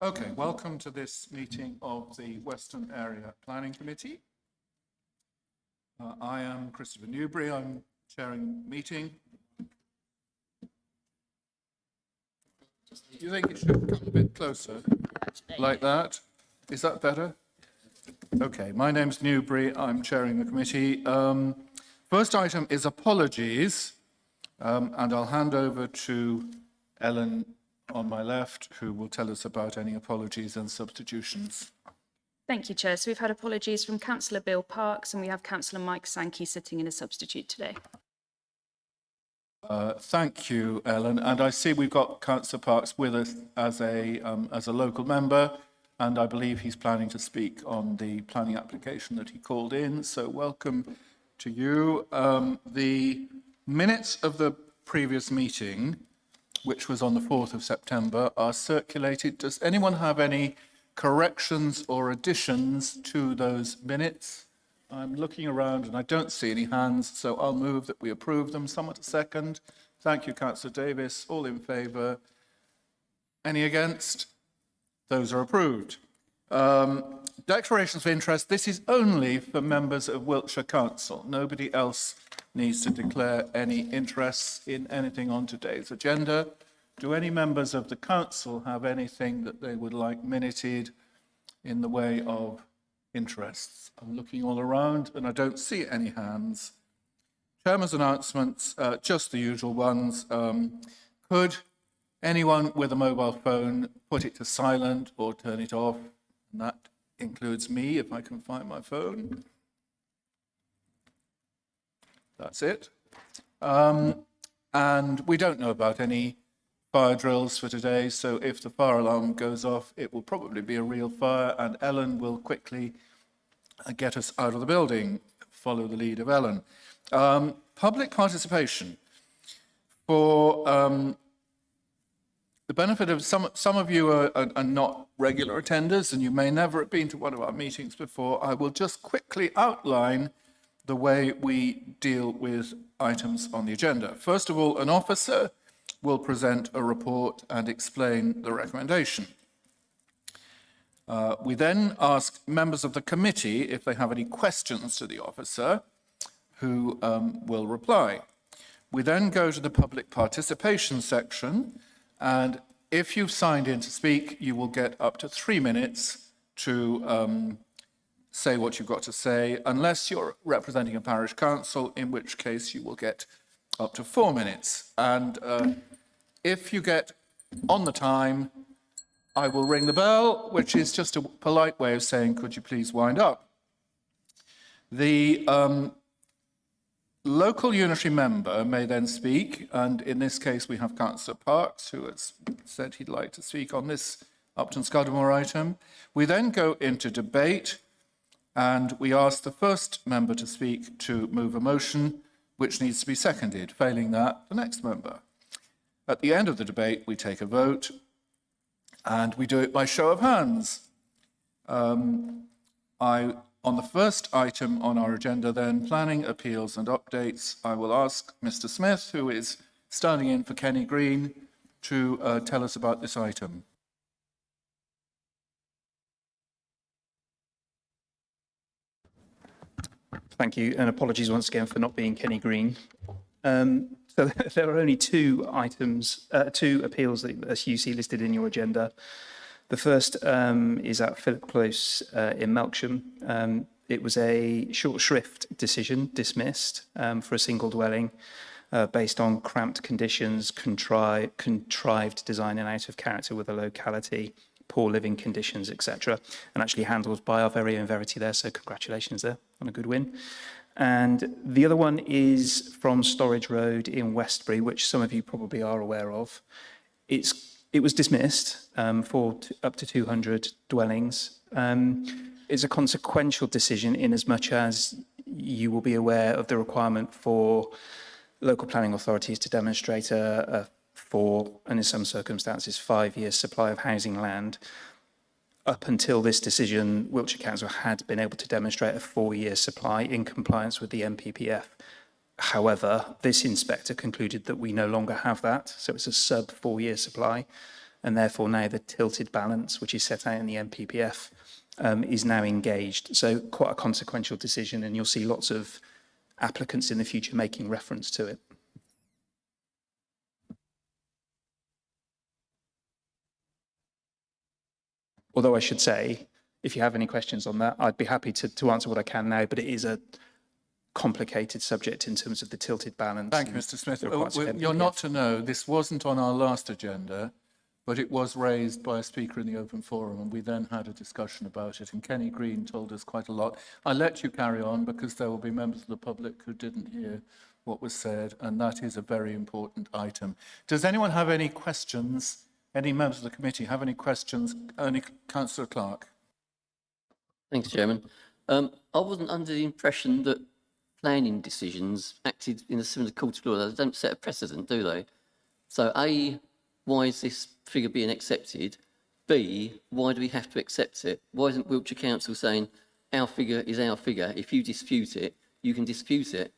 Okay, welcome to this meeting of the Western Area Planning Committee. I am Christopher Newbury. I'm chairing the meeting. Do you think it should come a bit closer, like that? Is that better? Okay, my name's Newbury. I'm chairing the committee. First item is apologies, and I'll hand over to Ellen on my left, who will tell us about any apologies and substitutions. Thank you, Chair. So we've had apologies from Councillor Bill Parks, and we have Councillor Mike Sankey sitting in a substitute today. Thank you, Ellen. And I see we've got Councillor Parks with us as a local member, and I believe he's planning to speak on the planning application that he called in. So welcome to you. The minutes of the previous meeting, which was on the 4th of September, are circulated. Does anyone have any corrections or additions to those minutes? I'm looking around and I don't see any hands, so I'll move that we approve them. Someone to second. Thank you, Councillor Davis. All in favour? Any against? Those are approved. Declarations of interest. This is only for members of Wiltshire Council. Nobody else needs to declare any interests in anything on today's agenda. Do any members of the council have anything that they would like minuted in the way of interests? I'm looking all around and I don't see any hands. Chairman's announcements, just the usual ones. Could anyone with a mobile phone put it to silent or turn it off? And that includes me, if I can find my phone. That's it. And we don't know about any fire drills for today, so if the fire alarm goes off, it will probably be a real fire, and Ellen will quickly get us out of the building. Follow the lead of Ellen. Public participation. For the benefit of some of you are not regular attenders, and you may never have been to one of our meetings before, I will just quickly outline the way we deal with items on the agenda. First of all, an officer will present a report and explain the recommendation. We then ask members of the committee if they have any questions to the officer, who will reply. We then go to the public participation section, and if you've signed in to speak, you will get up to 3 minutes to say what you've got to say, unless you're representing a parish council, in which case you will get up to 4 minutes. And if you get on the time, I will ring the bell, which is just a polite way of saying, could you please wind up? The local unitary member may then speak, and in this case we have Councillor Parks, who has said he'd like to speak on this Upton Scudamore item. We then go into debate, and we ask the first member to speak to move a motion, which needs to be seconded. Failing that, the next member. At the end of the debate, we take a vote, and we do it by show of hands. On the first item on our agenda then, planning, appeals and updates, I will ask Mr. Smith, who is standing in for Kenny Green, to tell us about this item. Thank you, and apologies once again for not being Kenny Green. So there are only two appeals that, as you see listed in your agenda. The first is at Philip Close in Melksham. It was a short shrift decision, dismissed for a single dwelling based on cramped conditions, contrived design and out of character with the locality, poor living conditions, etc. And actually handled by our very own Verity there, so congratulations there on a good win. And the other one is from Storage Road in Westbury, which some of you probably are aware of. It was dismissed for up to 200 dwellings. It's a consequential decision in as much as you will be aware of the requirement for local planning authorities to demonstrate a 4, and in some circumstances 5-year supply of housing land. Up until this decision, Wiltshire Council had been able to demonstrate a 4-year supply in compliance with the NPPF. However, this inspector concluded that we no longer have that, so it's a sub 4-year supply. and therefore now the tilted balance, which is set out in the NPPF, is now engaged. So quite a consequential decision, and you'll see lots of applicants in the future making reference to it. Although I should say, if you have any questions on that, I'd be happy to answer what I can now, but it is a complicated subject in terms of the tilted balance. Thank you, Mr. Smith. the requirements of You're NPPF. not to know, this wasn't on our last agenda, but it was raised by a speaker in the open forum, and we then had a discussion about it, and Kenny Green told us quite a lot. I'll let you carry on because there will be members of the public who didn't hear what was said, and that is a very important item. Does anyone have any questions? Any members of the committee have any questions? Only Councillor Clark. Thanks, Chairman. I wasn't under the impression that planning decisions acted in a similar court of law. They don't set a precedent, do they? So, A, why is this figure being accepted? B, why do we have to accept it? Why isn't Wiltshire Council saying our figure is our figure? If you dispute it, you can dispute it.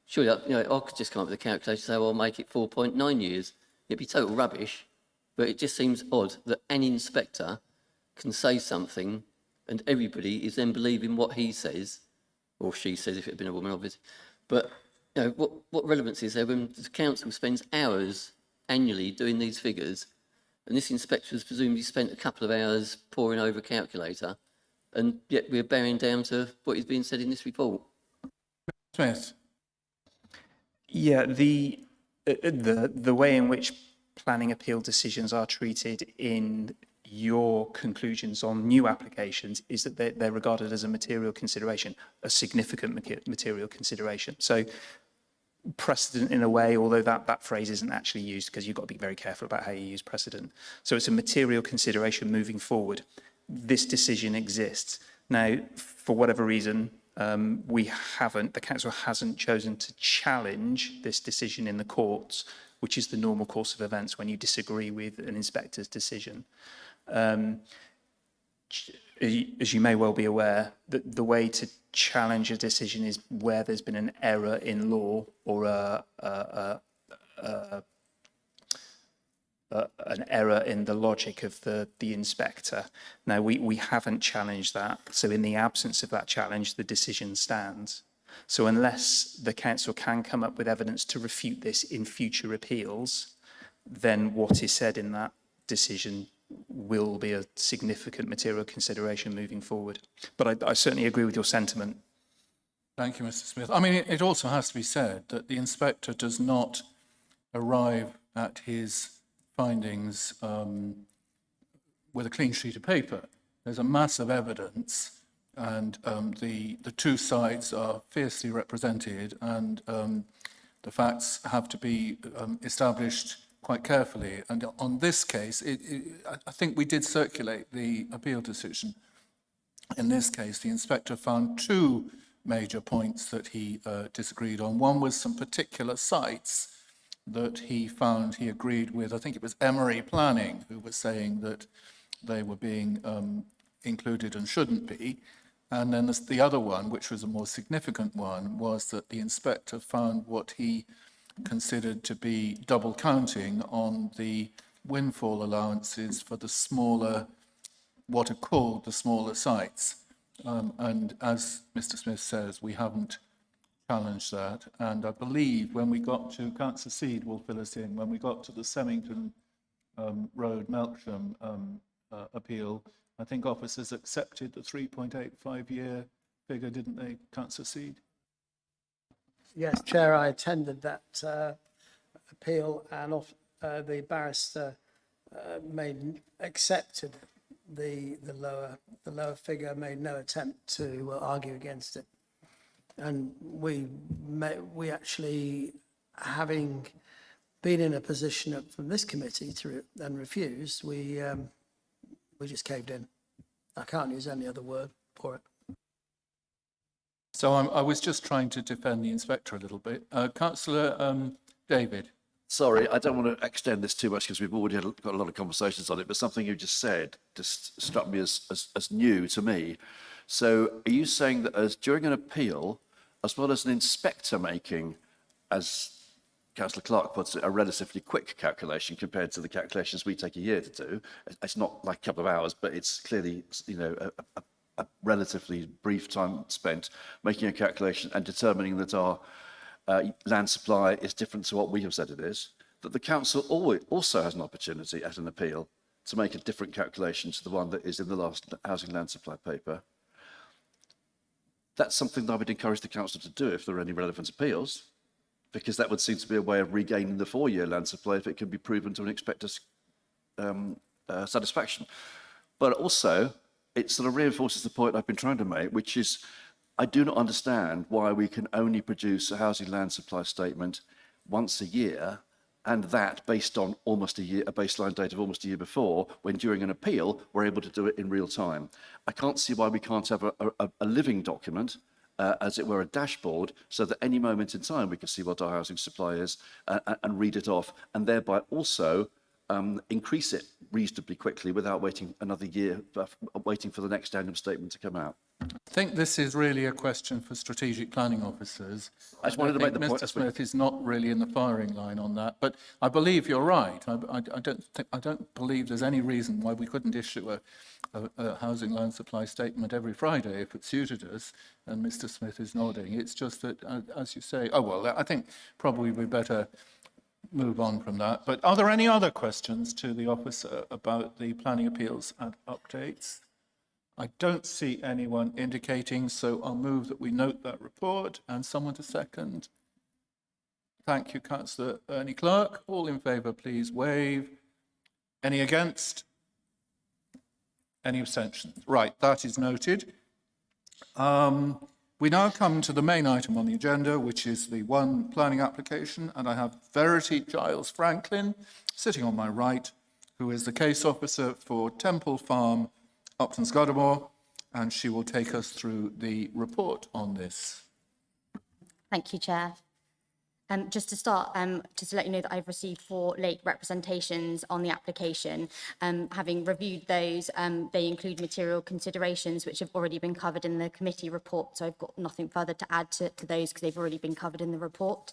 Surely, I could just come up with a calculator and say, well, I'll make it 4.9 years. It'd be total rubbish. But it just seems odd that an inspector can say something and everybody is then believing what he says, or she says if it had been a woman, obviously. But what relevance is there when the council spends hours annually doing these figures, and this inspector has presumably spent a couple of hours poring over a calculator, and yet we're bearing down to what is being said in this report? Smith. Yeah, the way in which planning appeal decisions are treated in your conclusions on new applications is that they're regarded as a material consideration, a significant material consideration. So precedent in a way, although that phrase isn't actually used because you've got to be very careful about how you use precedent. So it's a material consideration moving forward. This decision exists. Now, for whatever reason, the council hasn't chosen to challenge this decision in the courts, which is the normal course of events when you disagree with an inspector's decision. As you may well be aware, the way to challenge a decision is where there's been an error in law or an error in the logic of the inspector. Now, we haven't challenged that. So in the absence of that challenge, the decision stands. So unless the council can come up with evidence to refute this in future appeals, then what is said in that decision will be a significant material consideration moving forward. But I certainly agree with your sentiment. Thank you, Mr. Smith. I mean, it also has to be said that the inspector does not arrive at his findings with a clean sheet of paper. There's a mass of evidence, and the two sides are fiercely represented, and the facts have to be established quite carefully. And on this case, I think we did circulate the appeal decision. In this case, the inspector found two major points that he disagreed on. One was some particular sites that he found he agreed with. I think it was Emery Planning who was saying that they were being included and shouldn't be. And then the other one, which was a more significant one, was that the inspector found what he considered to be double counting on the windfall allowances for the smaller, what are called the smaller sites. And as Mr. Smith says, we haven't challenged that. And I believe when we got to, Councillor Seed will fill us in, when we got to the Semmington Road Melksham appeal, I think officers accepted the 3.85-year figure, didn't they, Councillor Seed? Yes, Chair, I attended that appeal, and the barrister accepted the lower figure, made no attempt to argue against it. And we actually, having been in a position from this committee to and refused, we just caved in. I can't use any other word for it. So I was just trying to defend the inspector a little bit. Councillor David. Sorry, I don't want to extend this too much because we've already got a lot of conversations on it, but something you just said just struck me as new to me. So are you saying that during an appeal, as well as an inspector making, as Councillor Clark puts it, a relatively quick calculation compared to the calculations we take a year to do. It's not like a couple of hours, but it's clearly, you know, a relatively brief time spent making a calculation and determining that our land supply is different to what we have said it is, that the council also has an opportunity at an appeal to make a different calculation to the one that is in the last housing land supply paper. That's something that I would encourage the council to do if there are any relevant appeals, because that would seem to be a way of regaining the 4-year land supply if it can be proven to an expected satisfaction. But also, it sort of reinforces the point I've been trying to make, which is I do not understand why we can only produce a housing land supply statement once a year, and that based on almost a year, a baseline date of almost a year before, when during an appeal, we're able to do it in real time. I can't see why we can't have a living document, as it were, a dashboard, so that any moment in time we can see what our housing supply is and read it off, and thereby also increase it reasonably quickly without waiting another year, waiting for the next annual statement to come out. I think this is really a question for strategic planning officers. I just wanted to make the point. Mr. Smith is not really in the firing line on that, but I believe you're right. I don't believe there's any reason why we couldn't issue a housing land supply statement every Friday if it suited us. And Mr. Smith is nodding. It's just that, as you say, oh well, I think probably we better move on from that. But are there any other questions to the officer about the planning appeals and updates? I don't see anyone indicating, so I'll move that we note that report. And someone to second. Thank you, Councillor Ernie Clark. All in favour, please wave. Any against? Any abstentions? Right, that is noted. We now come to the main item on the agenda, which is the one planning application, and I have Verity Giles Franklin sitting on my right, who is the case officer for Temple Farm, Upton Scudamore, and she will take us through the report on this. Thank you, Chair. Just to start, just to let you know that I've received 4 late representations on the application. Having reviewed those, they include material considerations which have already been covered in the committee report, so I've got nothing further to add to those because they've already been covered in the report.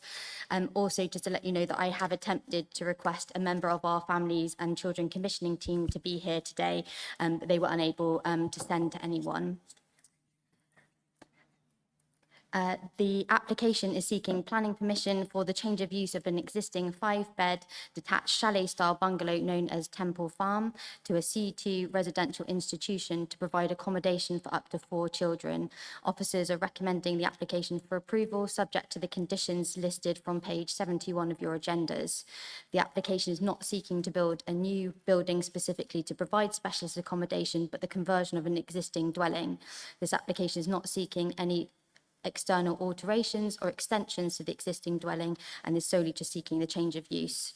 Also, just to let you know that I have attempted to request a member of our Families and Children Commissioning team to be here today, but they were unable to send to anyone. The application is seeking planning permission for the change of use of an existing 5-bed detached chalet-style bungalow known as Temple Farm to a C2 residential institution to provide accommodation for up to 4 children. Officers are recommending the application for approval subject to the conditions listed from page 71 of your agendas. The application is not seeking to build a new building specifically to provide specialist accommodation, but the conversion of an existing dwelling. This application is not seeking any external alterations or extensions to the existing dwelling and is solely just seeking the change of use.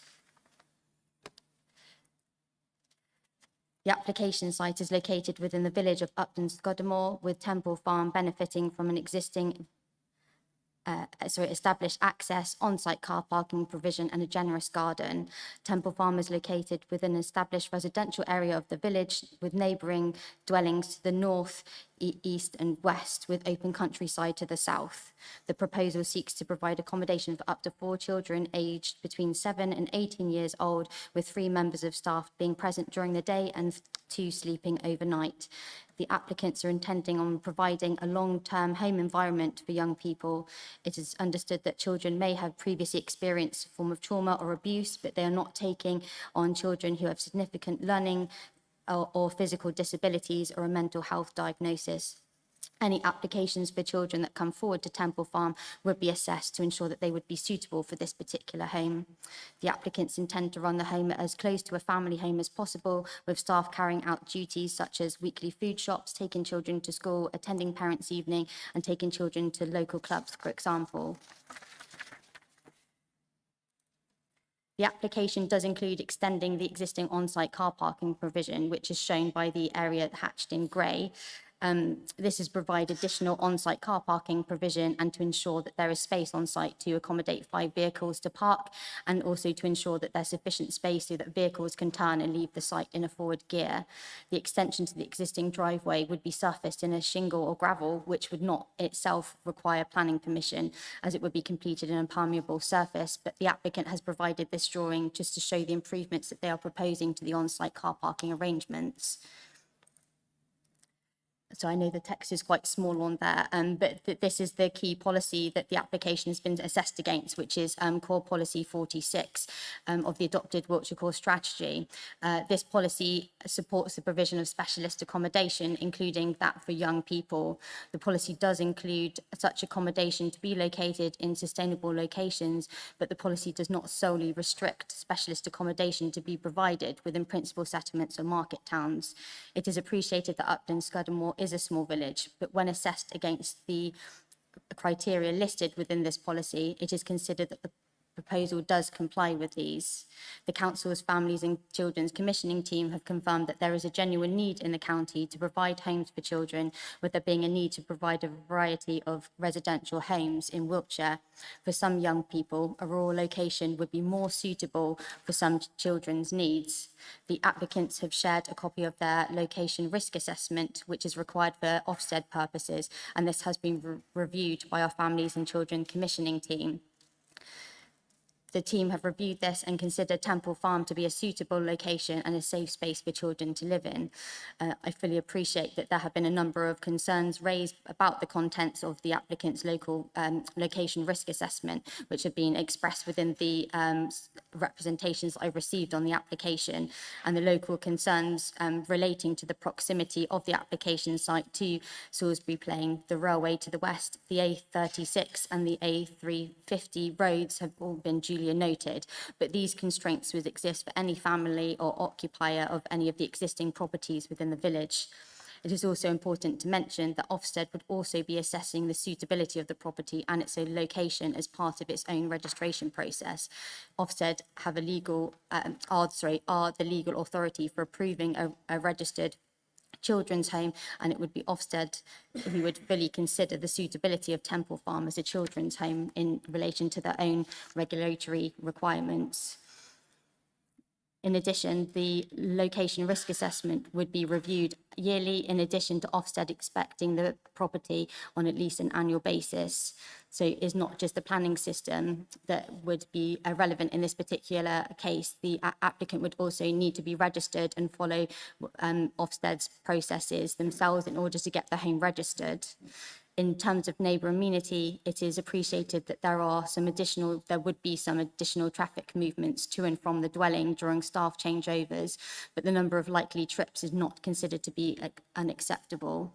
The application site is located within the village of Upton Scudamore, with Temple Farm benefiting from an existing established access, on-site car parking provision and a generous garden. Temple Farm is located within an established residential area of the village with neighbouring dwellings to the north, east and west, with open countryside to the south. The proposal seeks to provide accommodation for up to 4 children aged between 7 and 18 years old, with 3 members of staff being present during the day and 2 sleeping overnight. The applicants are intending on providing a long-term home environment for young people. It is understood that children may have previously experienced a form of trauma or abuse, but they are not taking on children who have significant learning or physical disabilities or a mental health diagnosis. Any applications for children that come forward to Temple Farm would be assessed to ensure that they would be suitable for this particular home. The applicants intend to run the home as close to a family home as possible, with staff carrying out duties such as weekly food shops, taking children to school, attending parents' evening, and taking children to local clubs, for example. The application does include extending the existing on-site car parking provision, which is shown by the area hatched in grey. This is provide additional on-site car parking provision and to ensure that there is space on site to accommodate 5 vehicles to park, and also to ensure that there's sufficient space so that vehicles can turn and leave the site in a forward gear. The extension to the existing driveway would be surfaced in a shingle or gravel, which would not itself require planning permission, as it would be completed in a permeable surface, but the applicant has provided this drawing just to show the improvements that they are proposing to the on-site car parking arrangements. So I know the text is quite small on there, but this is the key policy that the application has been assessed against, which is core policy 46 of the adopted Wiltshire Core Strategy. This policy supports the provision of specialist accommodation, including that for young people. The policy does include such accommodation to be located in sustainable locations, but the policy does not solely restrict specialist accommodation to be provided within principal settlements or market towns. It is appreciated that Upton Scudamore is a small village, but when assessed against the criteria listed within this policy, it is considered that the proposal does comply with these. The Council's Families and Children's Commissioning Team have confirmed that there is a genuine need in the county to provide homes for children, with there being a need to provide a variety of residential homes in Wiltshire. For some young people, a rural location would be more suitable for some children's needs. The applicants have shared a copy of their location risk assessment, which is required for Ofsted purposes, and this has been reviewed by our Families and Children Commissioning Team. The team have reviewed this and considered Temple Farm to be a suitable location and a safe space for children to live in. I fully appreciate that there have been a number of concerns raised about the contents of the applicant's local location risk assessment, which have been expressed within the representations I've received on the application, and the local concerns relating to the proximity of the application site to Salisbury Plain, the railway to the west, the A36 and the A350 roads have all been duly noted, but these constraints would exist for any family or occupier of any of the existing properties within the village. It is also important to mention that Ofsted would also be assessing the suitability of the property and its own location as part of its own registration process. Ofsted have a legal, are the legal authority for approving a registered children's home, and it would be Ofsted who would fully consider the suitability of Temple Farm as a children's home in relation to their own regulatory requirements. In addition, the location risk assessment would be reviewed yearly, in addition to Ofsted inspecting the property on at least an annual basis. So it's not just the planning system that would be relevant in this particular case. The applicant would also need to be registered and follow Ofsted's processes themselves in order to get the home registered. In terms of neighbour amenity, it is appreciated that there would be some additional traffic movements to and from the dwelling during staff changeovers, but the number of likely trips is not considered to be unacceptable.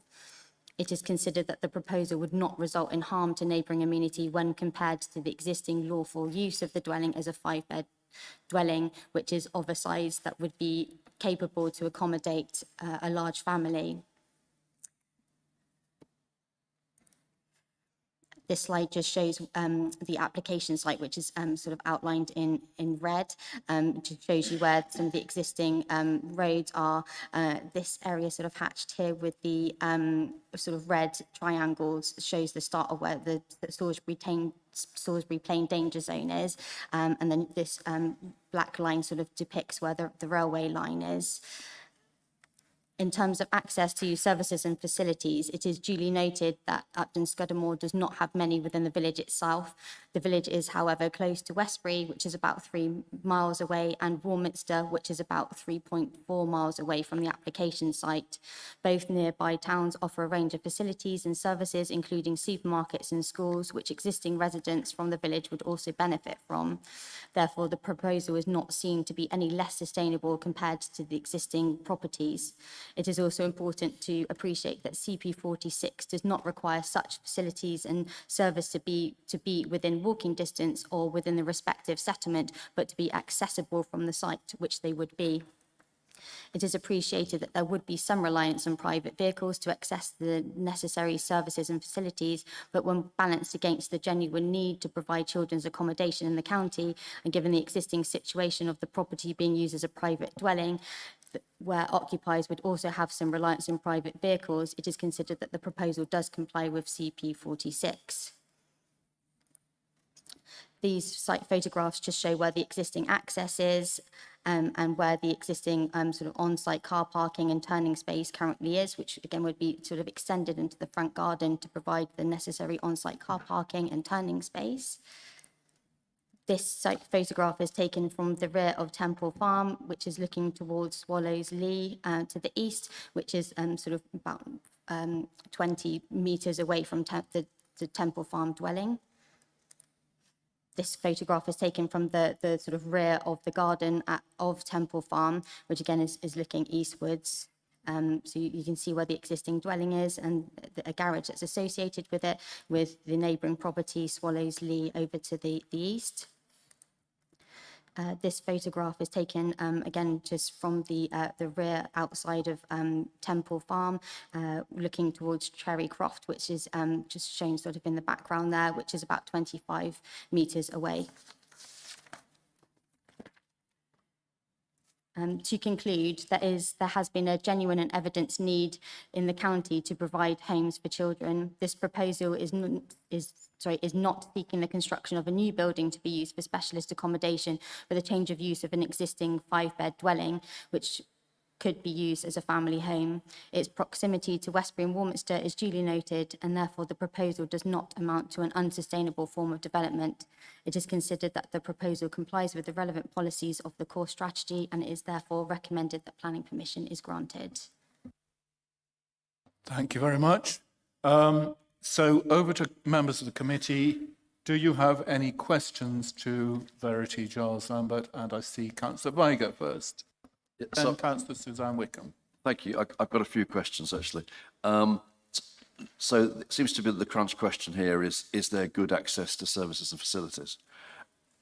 It is considered that the proposal would not result in harm to neighbouring amenity when compared to the existing lawful use of the dwelling as a 5-bed dwelling, which is of a size that would be capable to accommodate a large family. This slide just shows the application site, which is sort of outlined in red. It shows you where some of the existing roads are. This area sort of hatched here with the sort of red triangles shows the start of where the Salisbury Plain danger zone is. And then this black line sort of depicts where the railway line is. In terms of access to services and facilities, it is duly noted that Upton Scudamore does not have many within the village itself. The village is, however, close to Westbury, which is about 3 miles away, and Warminster, which is about 3.4 miles away from the application site. Both nearby towns offer a range of facilities and services, including supermarkets and schools, which existing residents from the village would also benefit from. Therefore, the proposal is not seen to be any less sustainable compared to the existing properties. It is also important to appreciate that CP46 does not require such facilities and service to be within walking distance or within the respective settlement, but to be accessible from the site, which they would be. It is appreciated that there would be some reliance on private vehicles to access the necessary services and facilities, but when balanced against the genuine need to provide children's accommodation in the county, and given the existing situation of the property being used as a private dwelling, where occupiers would also have some reliance on private vehicles, it is considered that the proposal does comply with CP 46. These site photographs just show where the existing access is and where the existing sort of on-site car parking and turning space currently is, which again would be sort of extended into the front garden to provide the necessary on-site car parking and turning space. This site photograph is taken from the rear of Temple Farm, which is looking towards Swallows Lee to the east, which is sort of about 20 metres away from the Temple Farm dwelling. This photograph is taken from the sort of rear of the garden of Temple Farm, which again is looking eastwards. So you can see where the existing dwelling is and a garage that's associated with it, with the neighbouring property, Swallows Lee, over to the east. This photograph is taken again just from the rear outside of Temple Farm, looking towards Cherry Croft, which is just shown sort of in the background there, which is about 25 metres away. To conclude, there has been a genuine and evidence need in the county to provide homes for children. This proposal is not seeking the construction of a new building to be used for specialist accommodation, but a change of use of an existing 5-bed dwelling, which could be used as a family home. Its proximity to Westbury and Warminster is duly noted, and therefore the proposal does not amount to an unsustainable form of development. It is considered that the proposal complies with the relevant policies of the core strategy, and it is therefore recommended that planning permission is granted. Thank you very much. So over to members of the committee. Do you have any questions to Verity Giles Lambert? And I see Councillor Viger first. Yeah, Then so, Councillor Suzanne Wickham. thank you. I've got a few questions, actually. So it seems to be that the crunch question here is there good access to services and facilities?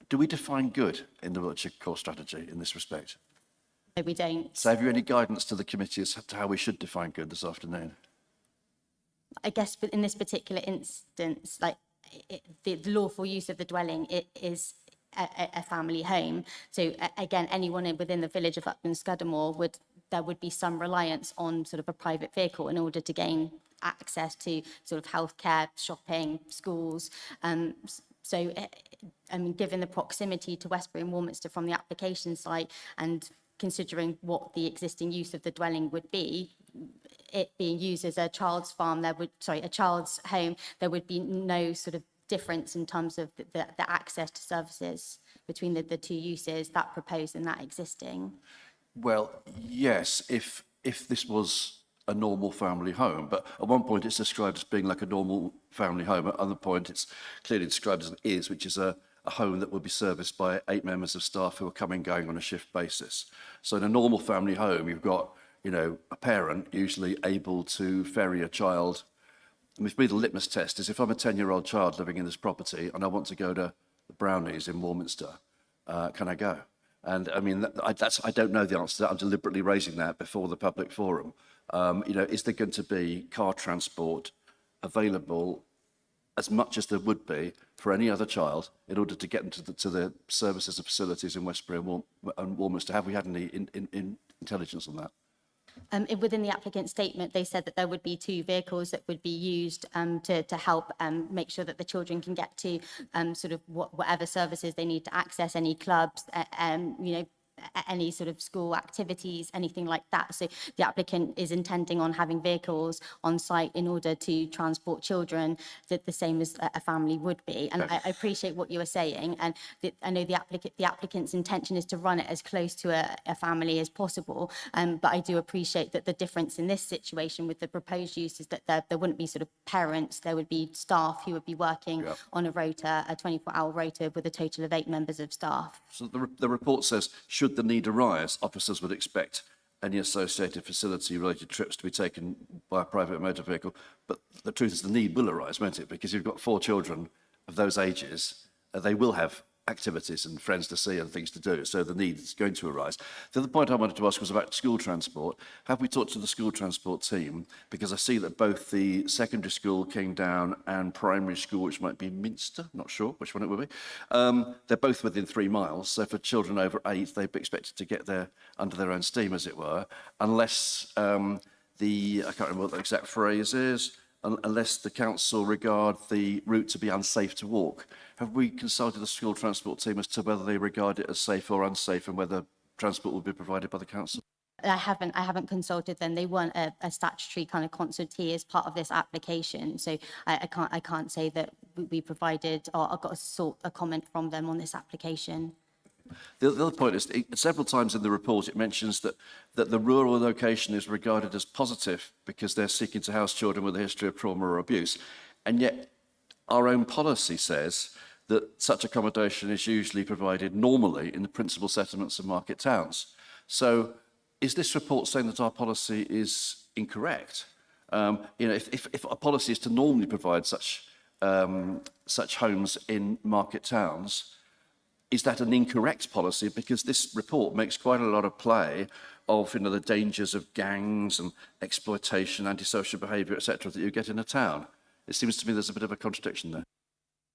Do we define good in the Wiltshire core strategy in this respect? No, we don't. So have you any guidance to the committee as to how we should define good this afternoon? I guess in this particular instance, like the lawful use of the dwelling, it is a family home. So again, anyone within the village of Upton Scudamore there would be some reliance on sort of a private vehicle in order to gain access to sort of healthcare, shopping, schools. So, I mean, given the proximity to Westbury and Warminster from the application site and considering what the existing use of the dwelling would be, it being used as a child's farm, a child's home, there would be no sort of difference in terms of the access to services between the two uses, that proposed and that existing. Well, yes, if this was a normal family home, but at one point it's described as being like a normal family home. At another point it's clearly described as it is, which is a home that will be serviced by 8 members of staff who are coming and going on a shift basis. So in a normal family home, you've got, you know, a parent usually able to ferry a child. I mean, for me, the litmus test is if I'm a 10-year-old child living in this property and I want to go to the Brownies in Warminster, can I go? And I mean, I don't know the answer to that. I'm deliberately raising that before the public forum. You know, is there going to be car transport available as much as there would be for any other child in order to get them to the services and facilities in Westbury and Warminster? Have we had any intelligence on that? Within the applicant statement, they said that there would be 2 vehicles that would be used to help make sure that the children can get to sort of whatever services they need to access, any clubs, you know, any sort of school activities, anything like that. So the applicant is intending on having vehicles on site in order to transport children, that the same as a family would be. And I appreciate what you were saying, and I know the applicant's intention is to run it as close to a family as possible. But I do appreciate that the difference in this situation with the proposed use is that there wouldn't be sort of parents, there would be staff who would be working on a rota, a 24-hour rota with a total of 8 members of staff. So the report says, should the need arise, officers would expect any associated facility-related trips to be taken by a private motor vehicle. But the truth is the need will arise, won't it? Because you've got 4 children of those ages, they will have activities and friends to see and things to do, so the need is going to arise. The other point I wanted to ask was about school transport. Have we talked to the school transport team? Because I see that both the secondary school, King Down, and primary school, which might be Minster, not sure which one it will be, they're both within 3 miles. So for children over 8, they'd be expected to get there under their own steam, as it were, unless I can't remember what the exact phrase is, unless the council regard the route to be unsafe to walk. Have we consulted the school transport team as to whether they regard it as safe or unsafe and whether transport will be provided by the council? I haven't consulted them. They weren't a statutory kind of consultee as part of this application. So I can't say that we provided or I got a comment from them on this application. The other point is, several times in the report, it mentions that the rural location is regarded as positive because they're seeking to house children with a history of trauma or abuse. And yet our own policy says that such accommodation is usually provided normally in the principal settlements of market towns. So is this report saying that our policy is incorrect? If our policy is to normally provide such homes in market towns, is that an incorrect policy? Because this report makes quite a lot of play of the dangers of gangs and exploitation, antisocial behaviour, etc., that you get in a town. It seems to me there's a bit of a contradiction there.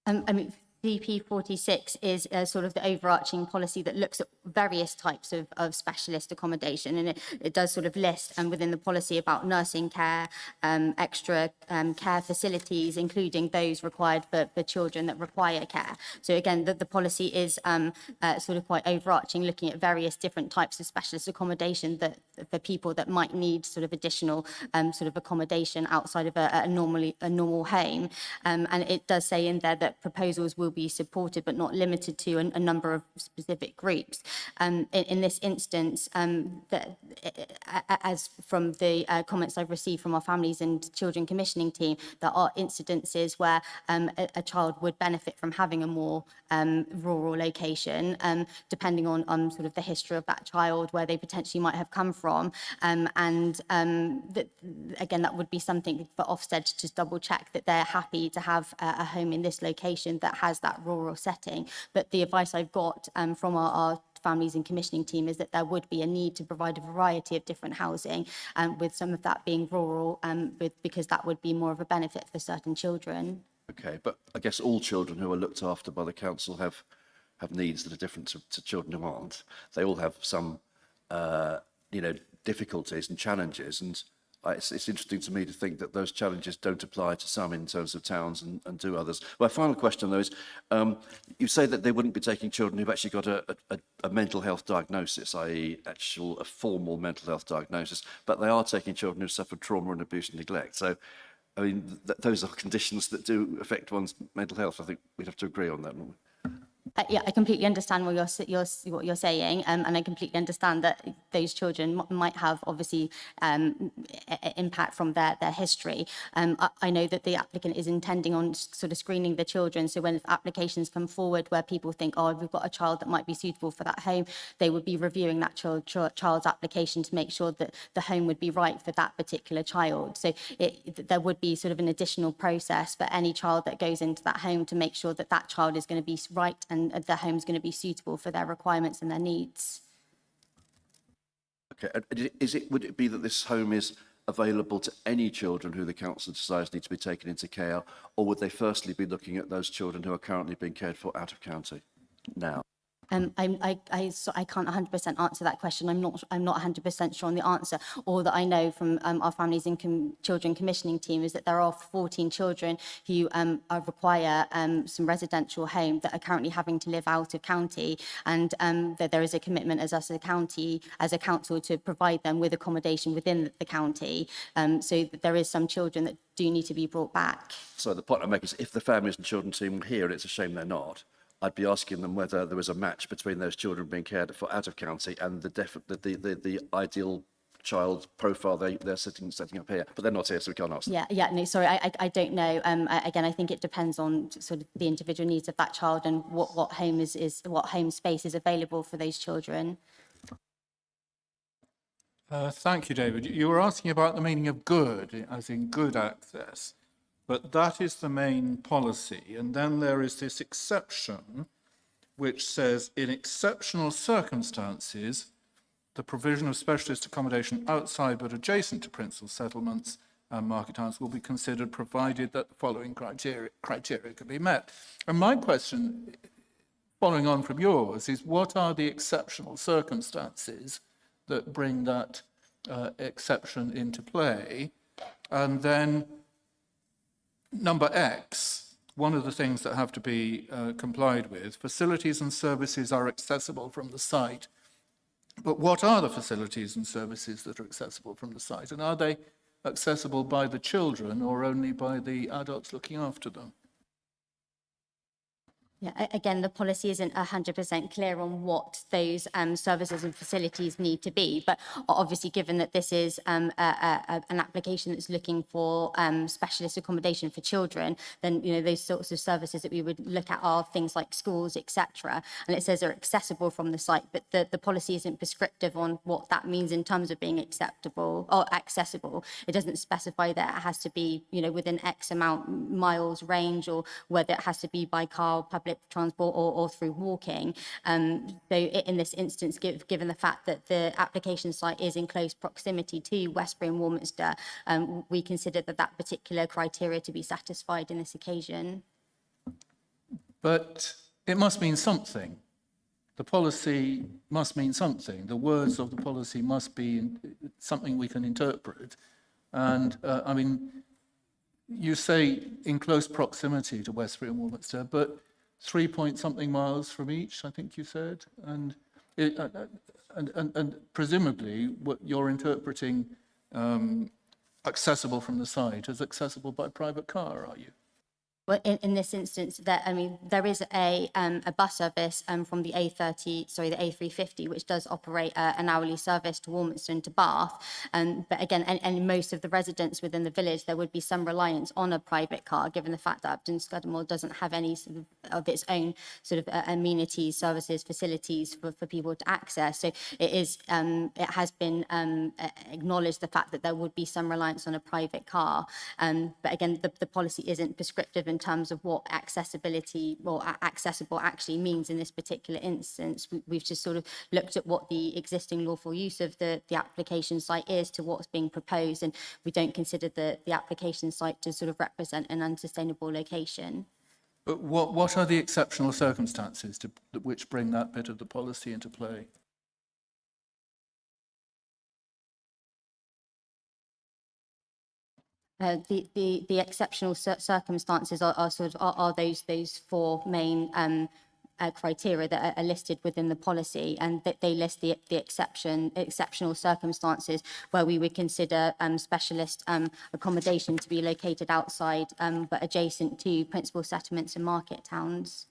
I mean, VP 46 is sort of the overarching policy that looks at various types of specialist accommodation, and it does sort of list within the policy about nursing care, extra care facilities, including those required for children that require care. So again, the policy is sort of quite overarching, looking at various different types of specialist accommodation that for people that might need sort of additional sort of accommodation outside of a normal home. And it does say in there that proposals will be supported but not limited to a number of specific groups. In this instance, as from the comments I've received from our families and children commissioning team, there are incidences where a child would benefit from having a more rural location, depending on sort of the history of that child, where they potentially might have come from. Again, that would be something for Ofsted to just double check that they're happy to have a home in this location that has that rural setting. But the advice I've got from our families and commissioning team is that there would be a need to provide a variety of different housing, with some of that being rural, because that would be more of a benefit for certain children. Okay, but I guess all children who are looked after by the council have needs that are different to children who aren't. They all have some, difficulties and challenges, and it's interesting to me to think that those challenges don't apply to some in terms of towns and to others. My final question, though, is you say that they wouldn't be taking children who've actually got a mental health diagnosis, i.e. a formal mental health diagnosis, but they are taking children who've suffered trauma and abuse and neglect. So, I mean, those are conditions that do affect one's mental health. I think we'd have to agree on that, wouldn't we? Yeah, I completely understand what you're saying, and I completely understand that those children might have obviously impact from their history. I know that the applicant is intending on sort of screening the children, so when applications come forward where people think, oh, we've got a child that might be suitable for that home, they would be reviewing that child's application to make sure that the home would be right for that particular child. So there would be sort of an additional process for any child that goes into that home to make sure that that child is going to be right and the home's going to be suitable for their requirements and their needs. Okay, would it be that this home is available to any children who the council decides need to be taken into care, or would they firstly be looking at those children who are currently being cared for out of county now? I can't 100% answer that question. I'm not 100% sure on the answer. All that I know from our families and children commissioning team is that there are 14 children who require some residential home that are currently having to live out of county, and that there is a commitment as a council to provide them with accommodation within the county. So that there is some children that do need to be brought back. So the point I make is, if the families and children team were here, and it's a shame they're not, I'd be asking them whether there was a match between those children being cared for out of county and the ideal child profile they're setting up here. But they're not here, so we can't ask them. Yeah, no, sorry, I don't know. Again, I think it depends on sort of the individual needs of that child and what home what home space is available for those children. Thank you, David. You were asking about the meaning of good, as in good access. But that is the main policy. And then there is this exception which says, in exceptional circumstances, the provision of specialist accommodation outside but adjacent to principal settlements and market towns will be considered provided that the following criteria can be met. And my question, following on from yours, is what are the exceptional circumstances that bring that exception into play? And then number X, one of the things that have to be complied with, facilities and services are accessible from the site. But what are the facilities and services that are accessible from the site? And are they accessible by the children or only by the adults looking after them? Yeah, again, the policy isn't 100% clear on what those services and facilities need to be. But obviously, given that this is an application that's looking for specialist accommodation for children, then those sorts of services that we would look at are things like schools, etc. And it says are accessible from the site, but the policy isn't prescriptive on what that means in terms of being acceptable or accessible. It doesn't specify that it has to be within X amount miles range, or whether it has to be by car, public transport, or through walking. So in this instance, given the fact that the application site is in close proximity to Westbury and Warminster, we consider that particular criteria to be satisfied in this occasion. But it must mean something. The policy must mean something. The words of the policy must be something we can interpret. And I mean, you say in close proximity to Westbury and Warminster, but 3-point-something miles from each, I think you said, and presumably what you're interpreting accessible from the site as accessible by private car, are you? Well, in this instance, there is a bus service from the A350, which does operate an hourly service to Warminster and to Bath. But again, and most of the residents within the village, there would be some reliance on a private car, given the fact that Upton Scudamore doesn't have any of its own sort of amenities, services, facilities for people to access. So it has been acknowledged the fact that there would be some reliance on a private car. But again, the policy isn't prescriptive in terms of what accessibility or accessible actually means in this particular instance. We've just sort of looked at what the existing lawful use of the application site is to what's being proposed, and we don't consider the application site to sort of represent an unsustainable location. But what are the exceptional circumstances which bring that bit of the policy into play? The exceptional circumstances are those four main criteria that are listed within the policy, and that they list the exceptional circumstances where we would consider specialist accommodation to be located outside but adjacent to principal settlements and market towns.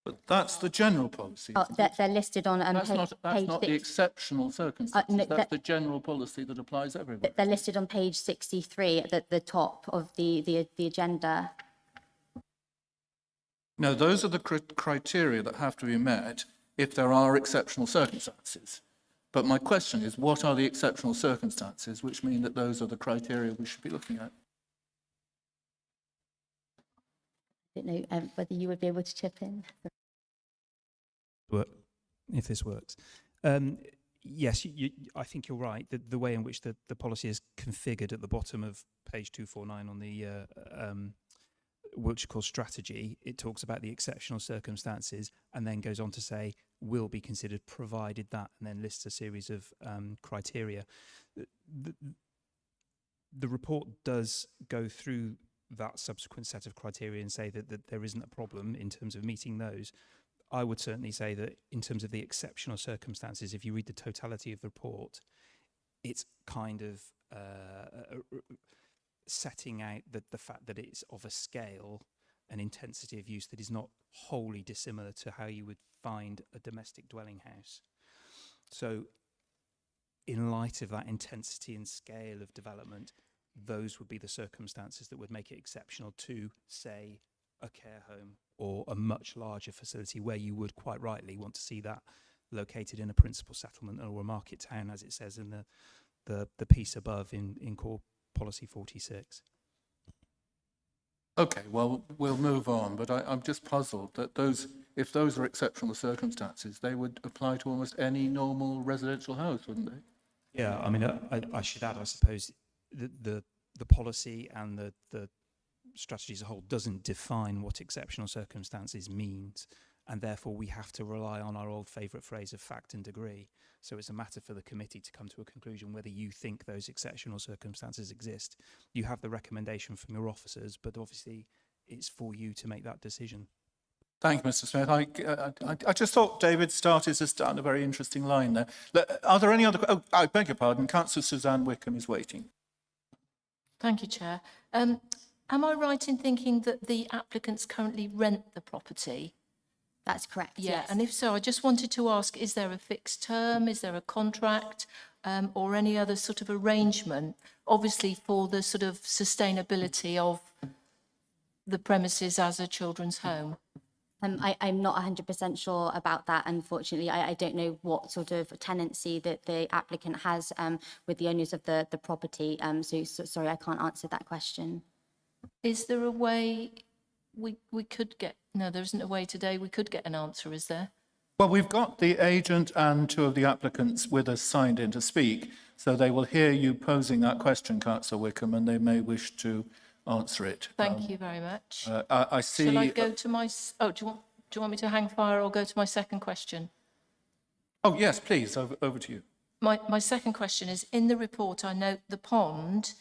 But that's the general policy. isn't it? They're listed on That's not page the 6. exceptional circumstances. no, That's the general policy that applies everywhere. They're listed on page 63 at the top of the agenda. No, those are the criteria that have to be met if there are exceptional circumstances. But my question is, what are the exceptional circumstances which mean that those are the criteria we should be looking at? I don't know whether you would be able to chip in. If this works. Yes, I think you're right. The way in which the policy is configured at the bottom of page 249 on the Wiltshire Core strategy, it talks about the exceptional circumstances and then goes on to say will be considered provided that, and then lists a series of criteria. The report does go through that subsequent set of criteria and say that there isn't a problem in terms of meeting those. I would certainly say that in terms of the exceptional circumstances, if you read the totality of the report, it's kind of setting out the fact that it's of a scale and intensity of use that is not wholly dissimilar to how you would find a domestic dwelling house. So in light of that intensity and scale of development, those would be the circumstances that would make it exceptional to, say, a care home or a much larger facility where you would quite rightly want to see that located in a principal settlement or a market town, as it says in the piece above in Core Policy 46. Okay, well, we'll move on, but I'm just puzzled that if those are exceptional circumstances, they would apply to almost any normal residential house, wouldn't they? Yeah, I mean, I should add, I suppose, the policy and the strategy as a whole doesn't define what exceptional circumstances means, and therefore we have to rely on our old favourite phrase of fact and degree. So it's a matter for the committee to come to a conclusion whether you think those exceptional circumstances exist. You have the recommendation from your officers, but obviously it's for you to make that decision. Thank you, Mr. Smith. I just thought David started us down a very interesting line there. Are there any other... Oh, I beg your pardon. Councillor Suzanne Wickham is waiting. Thank you, Chair. Am I right in thinking that the applicants currently rent the property? That's correct, Yeah, yes. and if so, I just wanted to ask, is there a fixed term, is there a contract, or any other sort of arrangement, obviously for the sort of sustainability of the premises as a children's home? I'm not 100% sure about that, unfortunately. I don't know what sort of tenancy that the applicant has with the owners of the property. So sorry, I can't answer that question. Is there a way we could get, no, there isn't a way today we could get an answer, is there? Well, we've got the agent and two of the applicants with us signed in to speak, so they will hear you posing that question, Councillor Wickham, and they may wish to answer it. Thank you very much. I see... Shall I go to my, do you want me to hang fire or go to my second question? Oh, yes, please, over to you. My second question is, in the report, I note the pond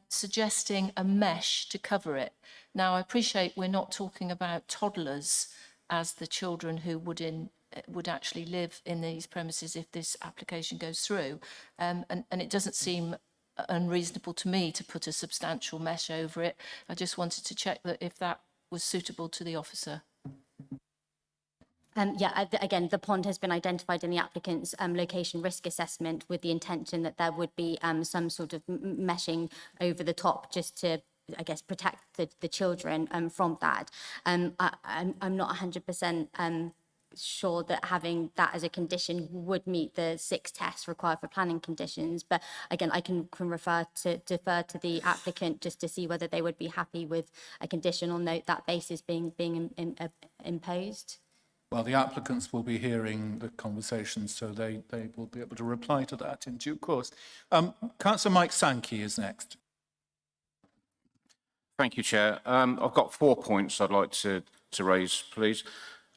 suggesting a mesh to cover it. Now, I appreciate we're not talking about toddlers as the children who would actually live in these premises if this application goes through. And it doesn't seem unreasonable to me to put a substantial mesh over it. I just wanted to check that if that was suitable to the officer. Again, the pond has been identified in the applicant's location risk assessment with the intention that there would be some sort of meshing over the top just to, I guess, protect the children from that. I'm not 100% sure that having that as a condition would meet the 6 tests required for planning conditions. But again, I can defer to the applicant just to see whether they would be happy with a conditional note that basis being imposed. Well, the applicants will be hearing the conversation, so they will be able to reply to that in due course. Councillor Mike Sankey is next. Thank you, Chair. I've got 4 points I'd like to raise, please.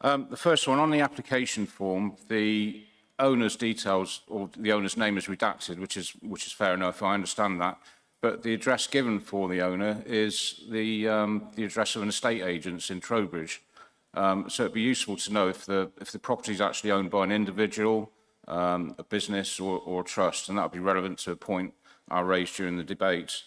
The first one, on the application form, the owner's details or the owner's name is redacted, which is fair enough. I understand that. But the address given for the owner is the address of an estate agent in Trowbridge. So it'd be useful to know if the property is actually owned by an individual, a business or a trust, and that would be relevant to a point I raised during the debate.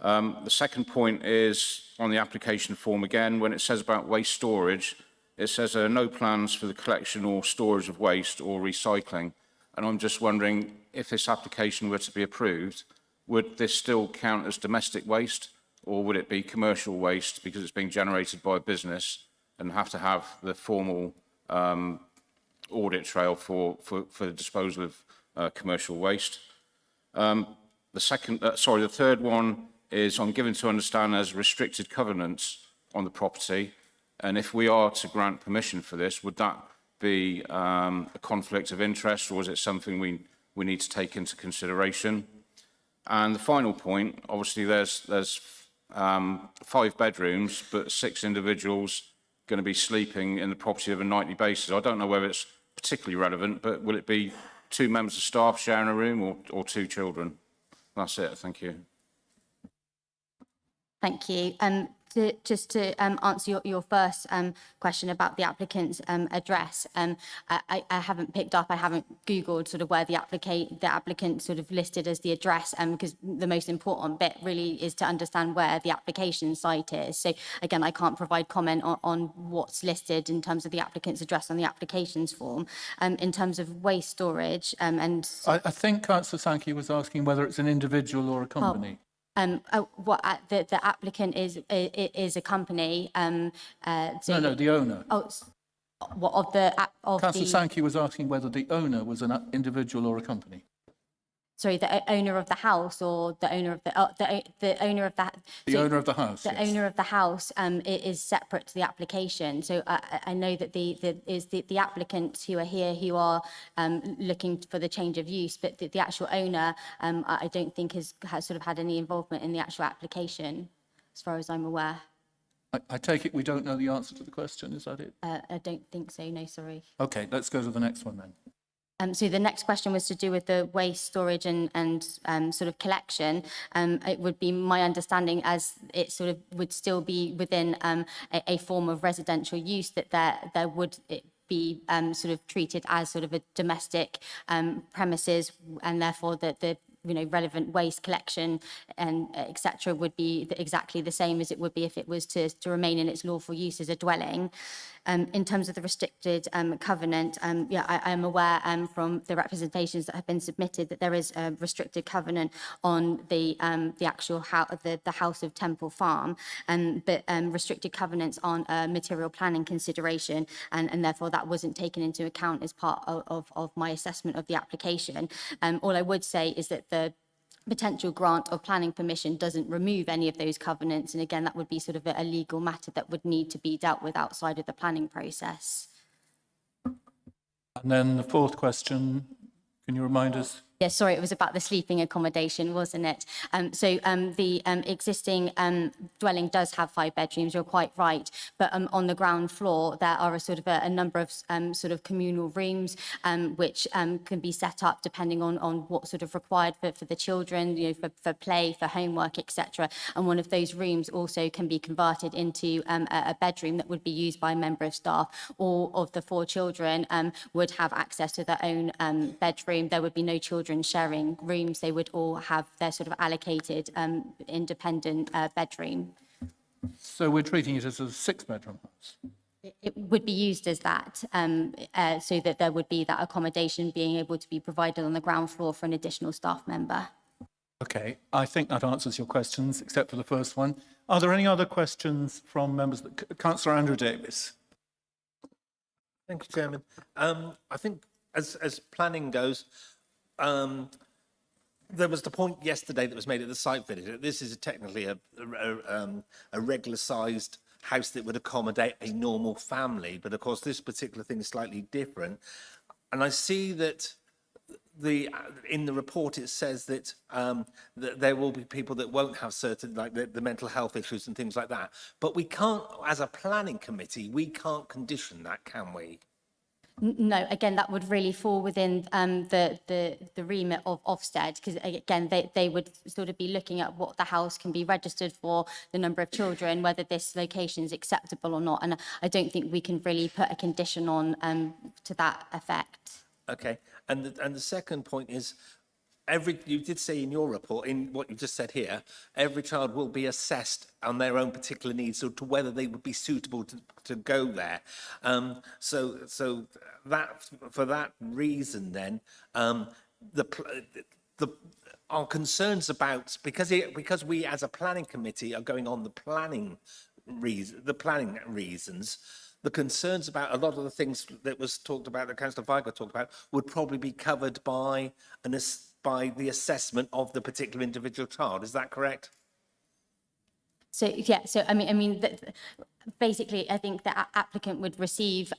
The second point is on the application form again, when it says about waste storage, it says there are no plans for the collection or storage of waste or recycling. And I'm just wondering if this application were to be approved, would this still count as domestic waste, or would it be commercial waste because it's being generated by a business and have to have the formal audit trail for the disposal of commercial waste? The third one is on given to understand as restricted covenants on the property. And if we are to grant permission for this, would that be a conflict of interest, or is it something we need to take into consideration? And the final point, obviously there's 5 bedrooms, but 6 individuals going to be sleeping in the property of a nightly basis. I don't know whether it's particularly relevant, but will it be 2 members of staff sharing a room or 2 children? That's it. Thank you. Thank you. Just to answer your first question about the applicant's address, I haven't picked up, I haven't Googled sort of where the applicant sort of listed as the address, because the most important bit really is to understand where the application site is. So again, I can't provide comment on what's listed in terms of the applicant's address on the applications form. In terms of waste storage and... I think Councillor Sankey was asking whether it's an individual or a company. The applicant is a company. No, the owner. Of Councillor Sankey was asking whether the owner was an individual or a company. Sorry, the owner of the house or the owner of the owner of that. The owner of the house, The yes. owner of the house is separate to the application. So I know that the applicants who are here who are looking for the change of use, but the actual owner, I don't think has sort of had any involvement in the actual application, as far as I'm aware. I take it we don't know the answer to the question, is that it? I don't think so. No, sorry. Okay, let's go to the next one then. So the next question was to do with the waste storage and sort of collection. It would be my understanding, as it sort of would still be within a form of residential use, that there would be sort of treated as sort of a domestic premises, and therefore the relevant waste collection and etc. would be exactly the same as it would be if it was to remain in its lawful use as a dwelling. In terms of the restricted covenant, I am aware from the representations that have been submitted that there is a restricted covenant on the actual the house of Temple Farm, but restricted covenants aren't a material planning consideration, and therefore that wasn't taken into account as part of my assessment of the application. All I would say is that the potential grant of planning permission doesn't remove any of those covenants, and again that would be sort of a legal matter that would need to be dealt with outside of the planning process. And then the fourth question, can you remind us? Yes, sorry, it was about the sleeping accommodation, wasn't it? The existing dwelling does have 5 bedrooms, you're quite right, but on the ground floor there are a number of sort of communal rooms which can be set up depending on what's sort of required for the children, for play, for homework, etc. And one of those rooms also can be converted into a bedroom that would be used by a member of staff. All of the 4 children would have access to their own bedroom. There would be no children sharing rooms. They would all have their sort of allocated independent bedroom. So we're treating it as a 6-bedroom house? It would be used as that, so that there would be that accommodation being able to be provided on the ground floor for an additional staff member. Okay, I think that answers your questions, except for the first one. Are there any other questions from members? Councillor Andrew Davis. Thank you, Chairman. I think as planning goes, there was the point yesterday that was made at the site visit that this is technically a regular-sized house that would accommodate a normal family, but of course this particular thing is slightly different. And I see that in the report it says that, that there will be people that won't have certain, like the mental health issues and things like that. But we can't, as a planning committee, we can't condition that, can we? No, again, that would really fall within the remit of Ofsted, because again, they would sort of be looking at what the house can be registered for, the number of children, whether this location is acceptable or not. And I don't think we can really put a condition on to that effect. Okay, and the second point is, you did say in your report, in what you just said here, every child will be assessed on their own particular needs, so to whether they would be suitable to go there. So that, for that reason, then our concerns about, because we as a planning committee are going on the planning reasons. The concerns about a lot of the things that was talked about, that Councillor Vigo talked about, would probably be covered by the assessment of the particular individual child. Is that correct? So yeah, so I mean, basically, I think the applicant would receive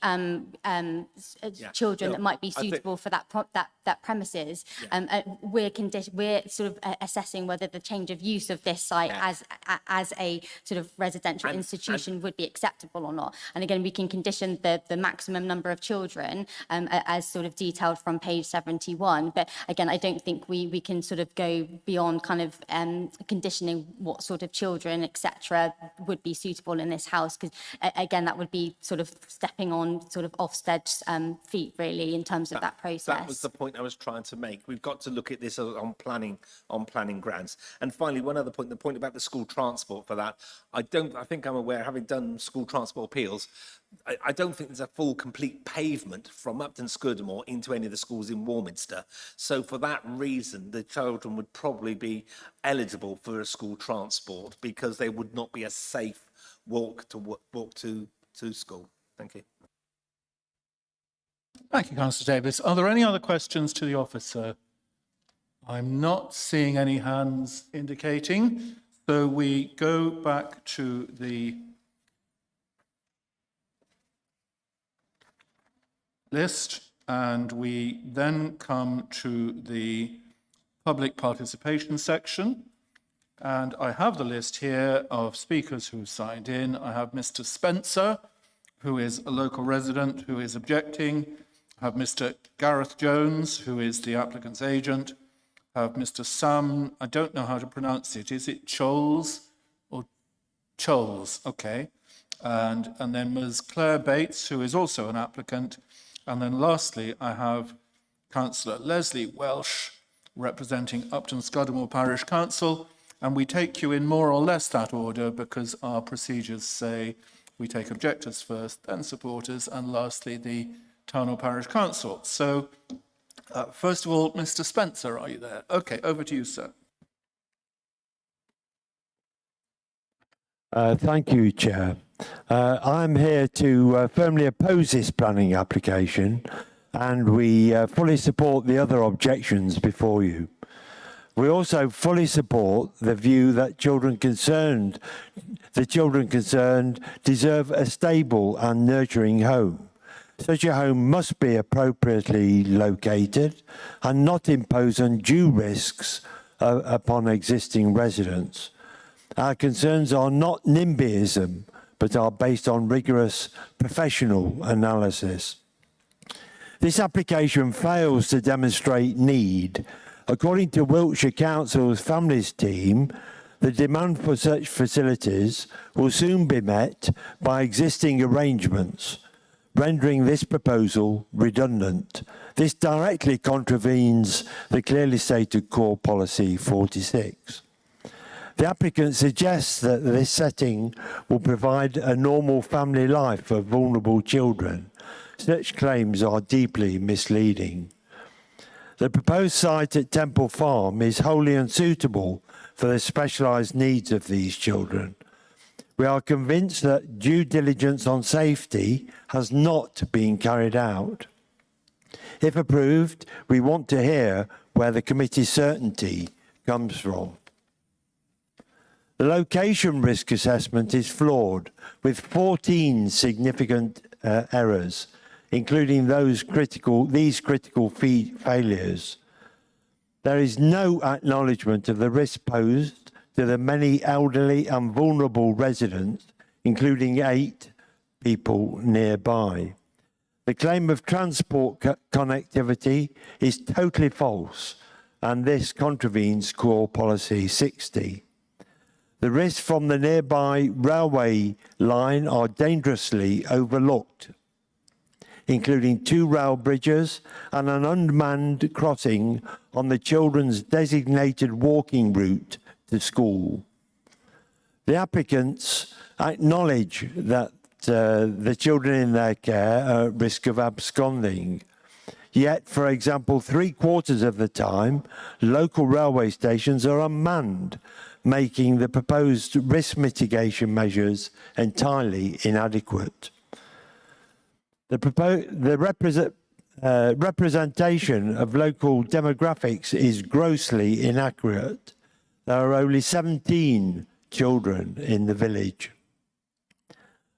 children that might be suitable for that premises. We're sort of assessing whether the change of use of this site as a sort of residential institution would be acceptable or not. And again, we can condition the maximum number of children as sort of detailed from page 71. But again, I don't think we can sort of go beyond kind of conditioning what sort of children, etc., would be suitable in this house, because again, that would be sort of stepping on sort of Ofsted's feet, really, in terms of that process. That was the point I was trying to make. We've got to look at this on planning grants. And finally, one other point, the point about the school transport for that. I think I'm aware, having done school transport appeals, I don't think there's a full, complete pavement from Upton Scudamore into any of the schools in Warminster. So for that reason, the children would probably be eligible for a school transport because they would not be a safe walk to school. Thank you. Thank you, Councillor Davis. Are there any other questions to the officer I'm not seeing any hands indicating, so we go back to the list and we then come to the public participation section. And I have the list here of speakers who signed in. I have Mr. Spencer, who is a local resident who is objecting. I have Mr. Gareth Jones, who is the applicant's agent. I have Mr. Sam, I don't know how to pronounce it. Is it Choles or Choles? Okay. And then Ms. Claire Bates, who is also an applicant. And then lastly, I have Councillor Leslie Welsh, representing Upton Scudamore Parish Council. And we take you in more or less that order because our procedures say we take objectors first, then supporters, and lastly, the town or parish council. So, first of all, Mr. Spencer, are you there? Okay, over to you, sir. Thank you, Chair. I'm here to firmly oppose this planning application, and we fully support the other objections before you. We also fully support the view that the children concerned deserve a stable and nurturing home. Such a home must be appropriately located and not impose undue risks upon existing residents. Our concerns are not NIMBYism, but are based on rigorous professional analysis. This application fails to demonstrate need. According to Wiltshire Council's Families team, the demand for such facilities will soon be met by existing arrangements, rendering this proposal redundant. This directly contravenes the clearly stated core policy 46. The applicant suggests that this setting will provide a normal family life for vulnerable children. Such claims are deeply misleading. The proposed site at Temple Farm is wholly unsuitable for the specialised needs of these children. We are convinced that due diligence on safety has not been carried out. If approved, we want to hear where the committee's certainty comes from. The location risk assessment is flawed, with 14 significant errors, including these critical failures. There is no acknowledgement of the risk posed to the many elderly and vulnerable residents, including 8 people nearby. The claim of transport connectivity is totally false, and this contravenes core policy 60. The risks from the nearby railway line are dangerously overlooked, including 2 rail bridges and an unmanned crossing on the children's designated walking route to school. The applicants acknowledge that the children in their care are at risk of absconding. Yet, for example, 3/4 of the time, local railway stations are unmanned, making the proposed risk mitigation measures entirely inadequate. The representation of local demographics is grossly inaccurate. There are only 17 children in the village.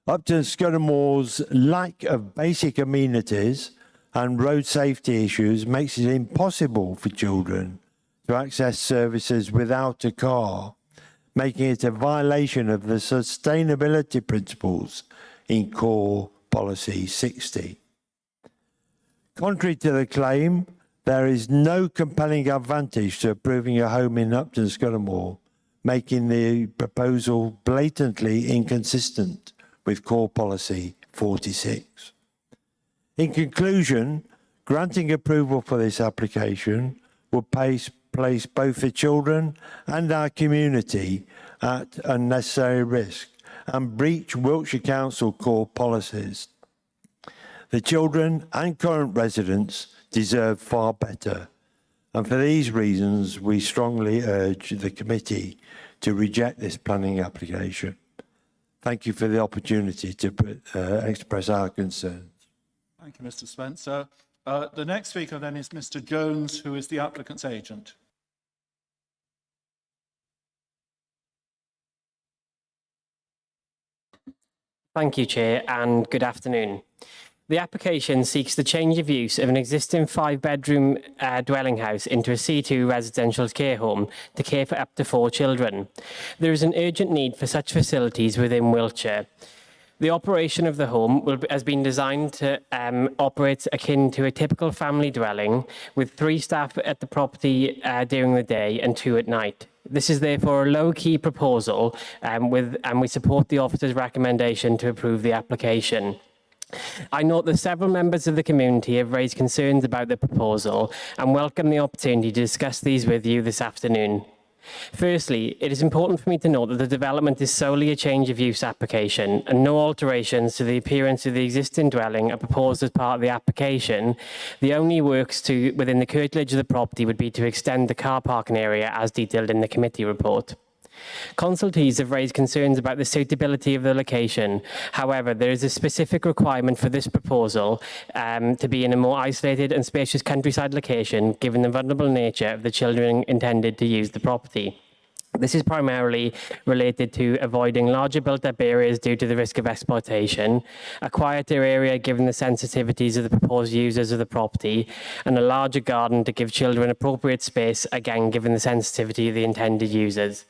Upton Scudamore's lack of basic amenities and road safety issues makes it impossible for children to access services without a car, making it a violation of the sustainability principles in core policy 60. Contrary to the claim, there is no compelling advantage to approving a home in Upton Scudamore, making the proposal blatantly inconsistent with core policy 46. In conclusion, granting approval for this application will place both the children and our community at unnecessary risk and breach Wiltshire Council core policies. The children and current residents deserve far better. And for these reasons, we strongly urge the committee to reject this planning application. Thank you for the opportunity to express our concerns. Thank you, Mr. Spencer. The next speaker then is Mr. Jones, who is the applicant's agent. Thank you, Chair, and good afternoon. The application seeks the change of use of an existing 5-bedroom dwelling house into a C2 residential care home to care for up to 4 children. There is an urgent need for such facilities within Wiltshire. The operation of the home has been designed to operate akin to a typical family dwelling with 3 staff at the property during the day and 2 at night. This is therefore a low-key proposal and we support the officer's recommendation to approve the application. I note that several members of the community have raised concerns about the proposal and welcome the opportunity to discuss these with you this afternoon. Firstly, it is important for me to note that the development is solely a change of use application and no alterations to the appearance of the existing dwelling are proposed as part of the application. The only works within the curtilage of the property would be to extend the car parking area as detailed in the committee report. Consultees have raised concerns about the suitability of the location. However, there is a specific requirement for this proposal to be in a more isolated and spacious countryside location, given the vulnerable nature of the children intended to use the property. This is primarily related to avoiding larger built-up areas due to the risk of exploitation, a quieter area given the sensitivities of the proposed users of the property, and a larger garden to give children appropriate space, again given the sensitivity of the intended users.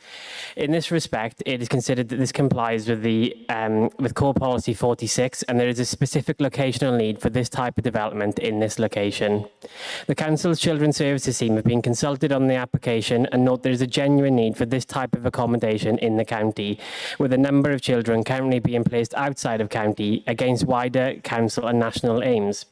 In this respect, it is considered that this complies with with Core Policy 46, and there is a specific locational need for this type of development in this location. The Council's Children's Services team have been consulted on the application and note there is a genuine need for this type of accommodation in the county, with a number of children currently being placed outside of county against wider council and national aims.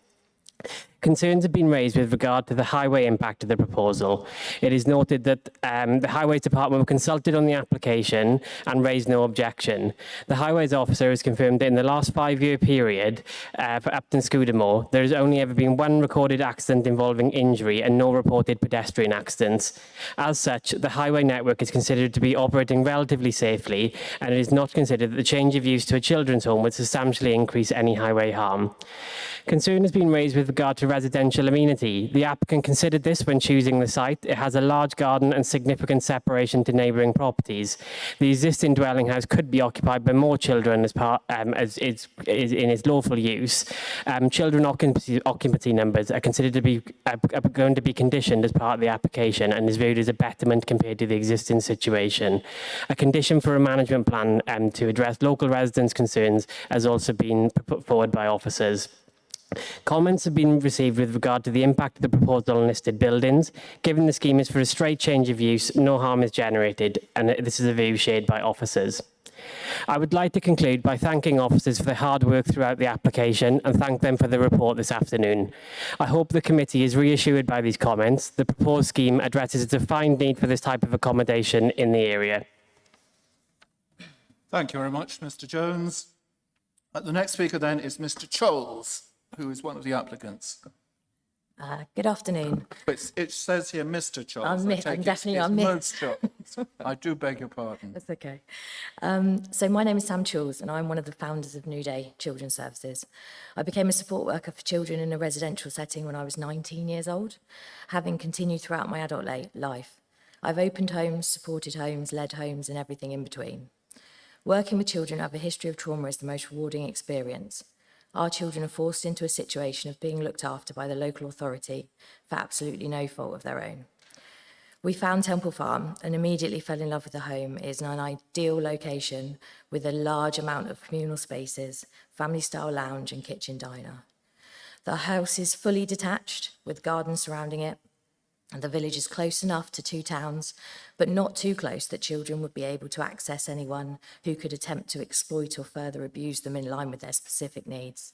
Concerns have been raised with regard to the highway impact of the proposal. It is noted that the Highways Department were consulted on the application and raised no objection. The Highways officer has confirmed that in the last 5-year period for Upton Scudamore, there has only ever been 1 recorded accident involving injury and no reported pedestrian accidents. As such, the highway network is considered to be operating relatively safely, and it is not considered that the change of use to a children's home would substantially increase any highway harm. Concern has been raised with regard to residential amenity. The applicant considered this when choosing the site. It has a large garden and significant separation to neighbouring properties. The existing dwelling house could be occupied by more children as in its lawful use. Children occupancy numbers are considered to be going to be conditioned as part of the application and is viewed as a betterment compared to the existing situation. A condition for a management plan to address local residents' concerns has also been put forward by officers. Comments have been received with regard to the impact of the proposal on listed buildings. Given the scheme is for a straight change of use, no harm is generated, and this is a view shared by officers. I would like to conclude by thanking officers for their hard work throughout the application and thank them for the report this afternoon. I hope the committee is reassured by these comments. The proposed scheme addresses a defined need for this type of accommodation in the area. Thank you very much, Mr. Jones. The next speaker then is Mr. Choles, who is one of the applicants. Good afternoon. It says here Mr. Choles. I'm definitely Miss Choles. I do beg your pardon. That's okay. So my name is Sam Choles and I'm one of the founders of New Day Children's Services. I became a support worker for children in a residential setting when I was 19 years old, having continued throughout my adult life. I've opened homes, supported homes, led homes and everything in between. Working with children who have a history of trauma is the most rewarding experience. Our children are forced into a situation of being looked after by the local authority for absolutely no fault of their own. We found Temple Farm and immediately fell in love with the home. It is an ideal location with a large amount of communal spaces, family-style lounge and kitchen diner. The house is fully detached with gardens surrounding it, and the village is close enough to 2 towns, but not too close that children would be able to access anyone who could attempt to exploit or further abuse them in line with their specific needs.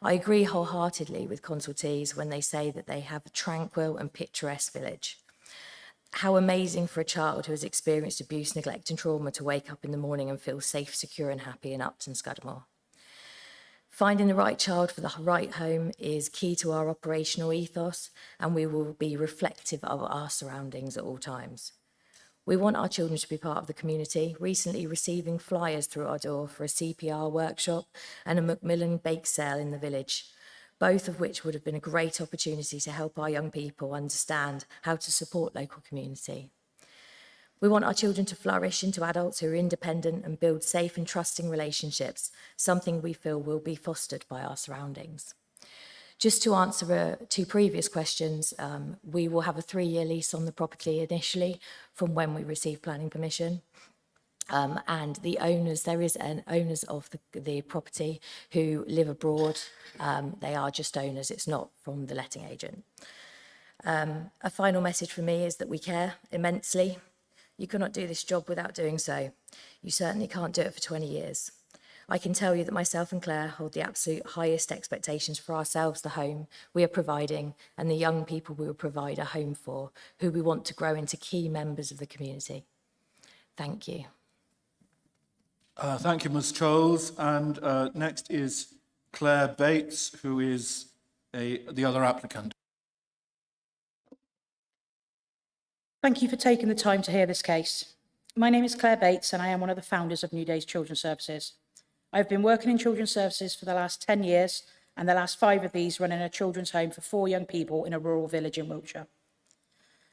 I agree wholeheartedly with consultees when they say that they have a tranquil and picturesque village. How amazing for a child who has experienced abuse, neglect and trauma to wake up in the morning and feel safe, secure and happy in Upton Scudamore. Finding the right child for the right home is key to our operational ethos, and we will be reflective of our surroundings at all times. We want our children to be part of the community, recently receiving flyers through our door for a CPR workshop and a Macmillan bake sale in the village, both of which would have been a great opportunity to help our young people understand how to support local community. We want our children to flourish into adults who are independent and build safe and trusting relationships, something we feel will be fostered by our surroundings. Just to answer two previous questions, we will have a 3-year lease on the property initially from when we receive planning permission. And the owners, there is an owners of the property who live abroad. They are just owners, it's not from the letting agent. A final message from me is that we care immensely. You cannot do this job without doing so. You certainly can't do it for 20 years. I can tell you that myself and Claire hold the absolute highest expectations for ourselves, the home we are providing, and the young people we will provide a home for, who we want to grow into key members of the community. Thank you. Thank you, Ms. Choles. And next is Claire Bates, who is the other applicant. Thank you for taking the time to hear this case. My name is Claire Bates and I am one of the founders of New Days Children's Services. I've been working in children's services for the last 10 years and the last 5 of these running a children's home for 4 young people in a rural village in Wiltshire.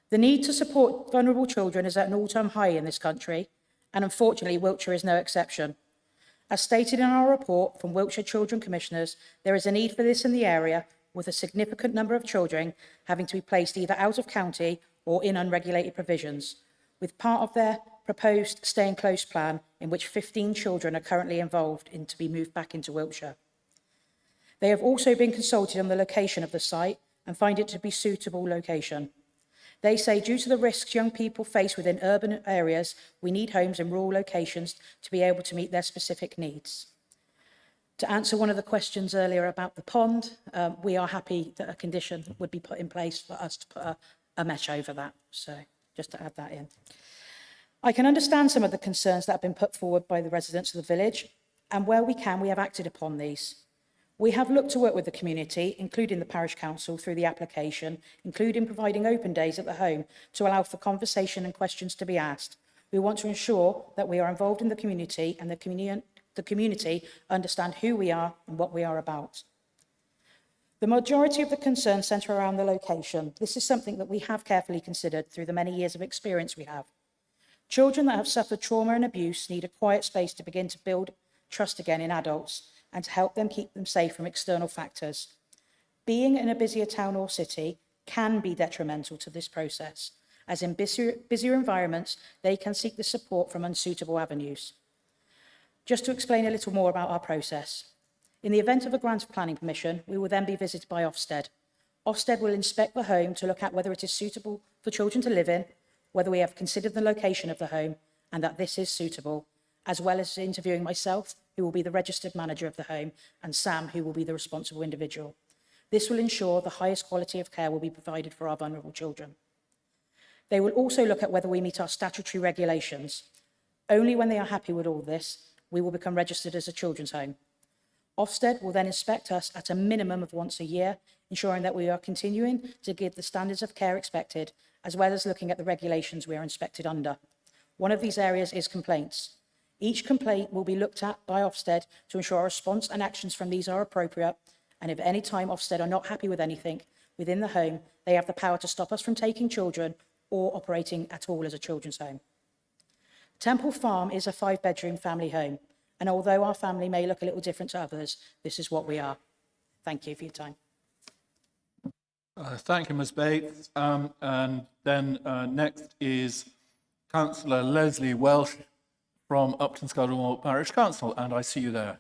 The need to support vulnerable children is at an all-time high in this country, and unfortunately Wiltshire is no exception. As stated in our report from Wiltshire Children Commissioners, there is a need for this in the area, with a significant number of children having to be placed either out of county or in unregulated provisions, with part of their proposed staying close plan in which 15 children are currently involved in to be moved back into Wiltshire. They have also been consulted on the location of the site and find it to be a suitable location. They say due to the risks young people face within urban areas, we need homes in rural locations to be able to meet their specific needs. To answer one of the questions earlier about the pond, we are happy that a condition would be put in place for us to put a mesh over that. So just to add that in. I can understand some of the concerns that have been put forward by the residents of the village, and where we can, we have acted upon these. We have looked to work with the community, including the parish council, through the application, including providing open days at the home to allow for conversation and questions to be asked. We want to ensure that we are involved in the community and the community understand who we are and what we are about. The majority of the concerns centre around the location. This is something that we have carefully considered through the many years of experience we have. Children that have suffered trauma and abuse need a quiet space to begin to build trust again in adults and to help them keep them safe from external factors. Being in a busier town or city can be detrimental to this process, as in busier environments, they can seek the support from unsuitable avenues. Just to explain a little more about our process. In the event of a grant of planning permission, we will then be visited by Ofsted. Ofsted will inspect the home to look at whether it is suitable for children to live in, whether we have considered the location of the home and that this is suitable, as well as interviewing myself, who will be the registered manager of the home, and Sam, who will be the responsible individual. This will ensure the highest quality of care will be provided for our vulnerable children. They will also look at whether we meet our statutory regulations. Only when they are happy with all this, we will become registered as a children's home. Ofsted will then inspect us at a minimum of once a year, ensuring that we are continuing to give the standards of care expected, as well as looking at the regulations we are inspected under. One of these areas is complaints. Each complaint will be looked at by Ofsted to ensure our response and actions from these are appropriate, and if at any time Ofsted are not happy with anything within the home, they have the power to stop us from taking children or operating at all as a children's home. Temple Farm is a 5-bedroom family home, and although our family may look a little different to others, this is what we are. Thank you for your time. Thank you, Ms. Bates. And then next is Councillor Leslie Welsh from Upton Scudamore Parish Council, and I see you there.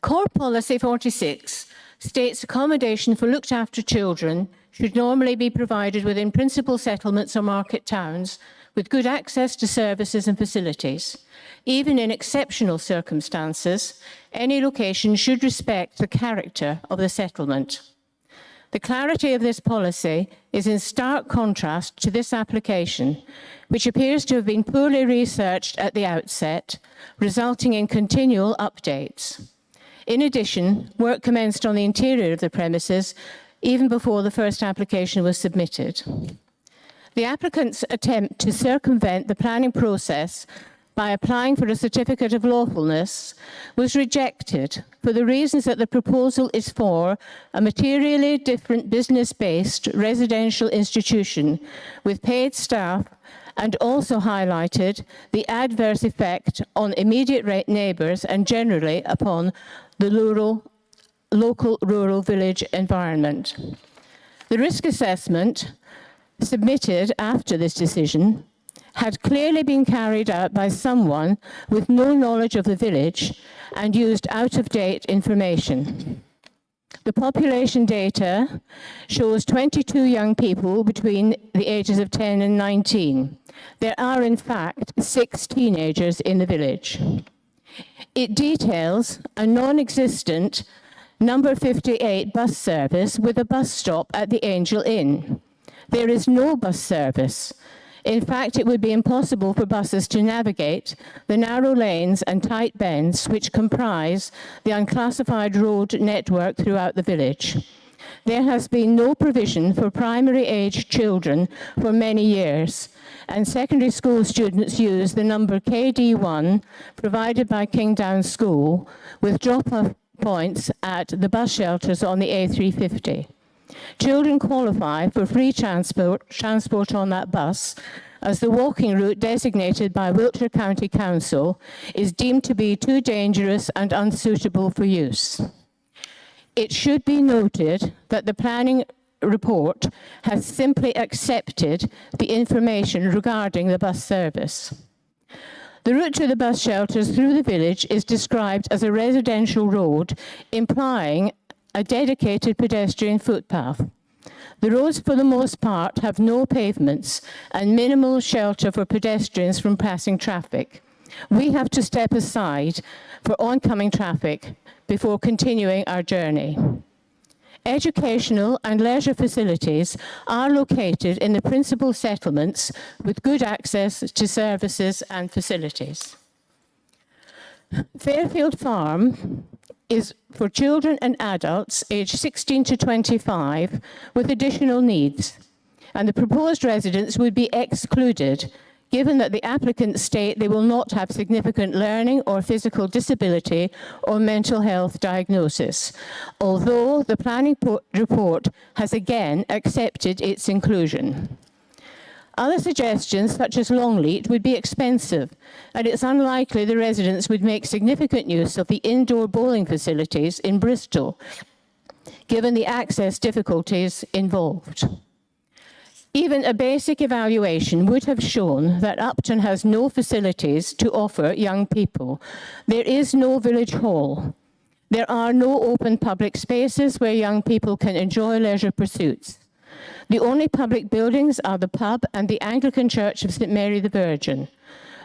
Core Policy 46 states accommodation for looked after children should normally be provided within principal settlements or market towns with good access to services and facilities. Even in exceptional circumstances, any location should respect the character of the settlement. The clarity of this policy is in stark contrast to this application, which appears to have been poorly researched at the outset, resulting in continual updates. In addition, work commenced on the interior of the premises even before the first application was submitted. The applicant's attempt to circumvent the planning process by applying for a certificate of lawfulness was rejected for the reasons that the proposal is for a materially different business-based residential institution with paid staff, and also highlighted the adverse effect on immediate neighbours and generally upon the local rural village environment. The risk assessment submitted after this decision had clearly been carried out by someone with no knowledge of the village and used out-of-date information. The population data shows 22 young people between the ages of 10 and 19. There are, in fact, 6 teenagers in the village. It details a non-existent number 58 bus service with a bus stop at the Angel Inn. There is no bus service. In fact, it would be impossible for buses to navigate the narrow lanes and tight bends which comprise the unclassified road network throughout the village. There has been no provision for primary-aged children for many years, and secondary school students use the number KD1 provided by Kingdown School with drop-off points at the bus shelters on the A350. Children qualify for free transport on that bus, as the walking route designated by Wiltshire County Council is deemed to be too dangerous and unsuitable for use. It should be noted that the planning report has simply accepted the information regarding the bus service. The route to the bus shelters through the village is described as a residential road, implying a dedicated pedestrian footpath. The roads, for the most part, have no pavements and minimal shelter for pedestrians from passing traffic. We have to step aside for oncoming traffic before continuing our journey. Educational and leisure facilities are located in the principal settlements with good access to services and facilities. Fairfield Farm is for children and adults aged 16 to 25 with additional needs, and the proposed residents would be excluded given that the applicants state they will not have significant learning or physical disability or mental health diagnosis, although the planning report has again accepted its inclusion. Other suggestions, such as Longleat, would be expensive, and it's unlikely the residents would make significant use of the indoor bowling facilities in Bristol, given the access difficulties involved. Even a basic evaluation would have shown that Upton has no facilities to offer young people. There is no village hall. There are no open public spaces where young people can enjoy leisure pursuits. The only public buildings are the pub and the Anglican Church of St Mary the Virgin.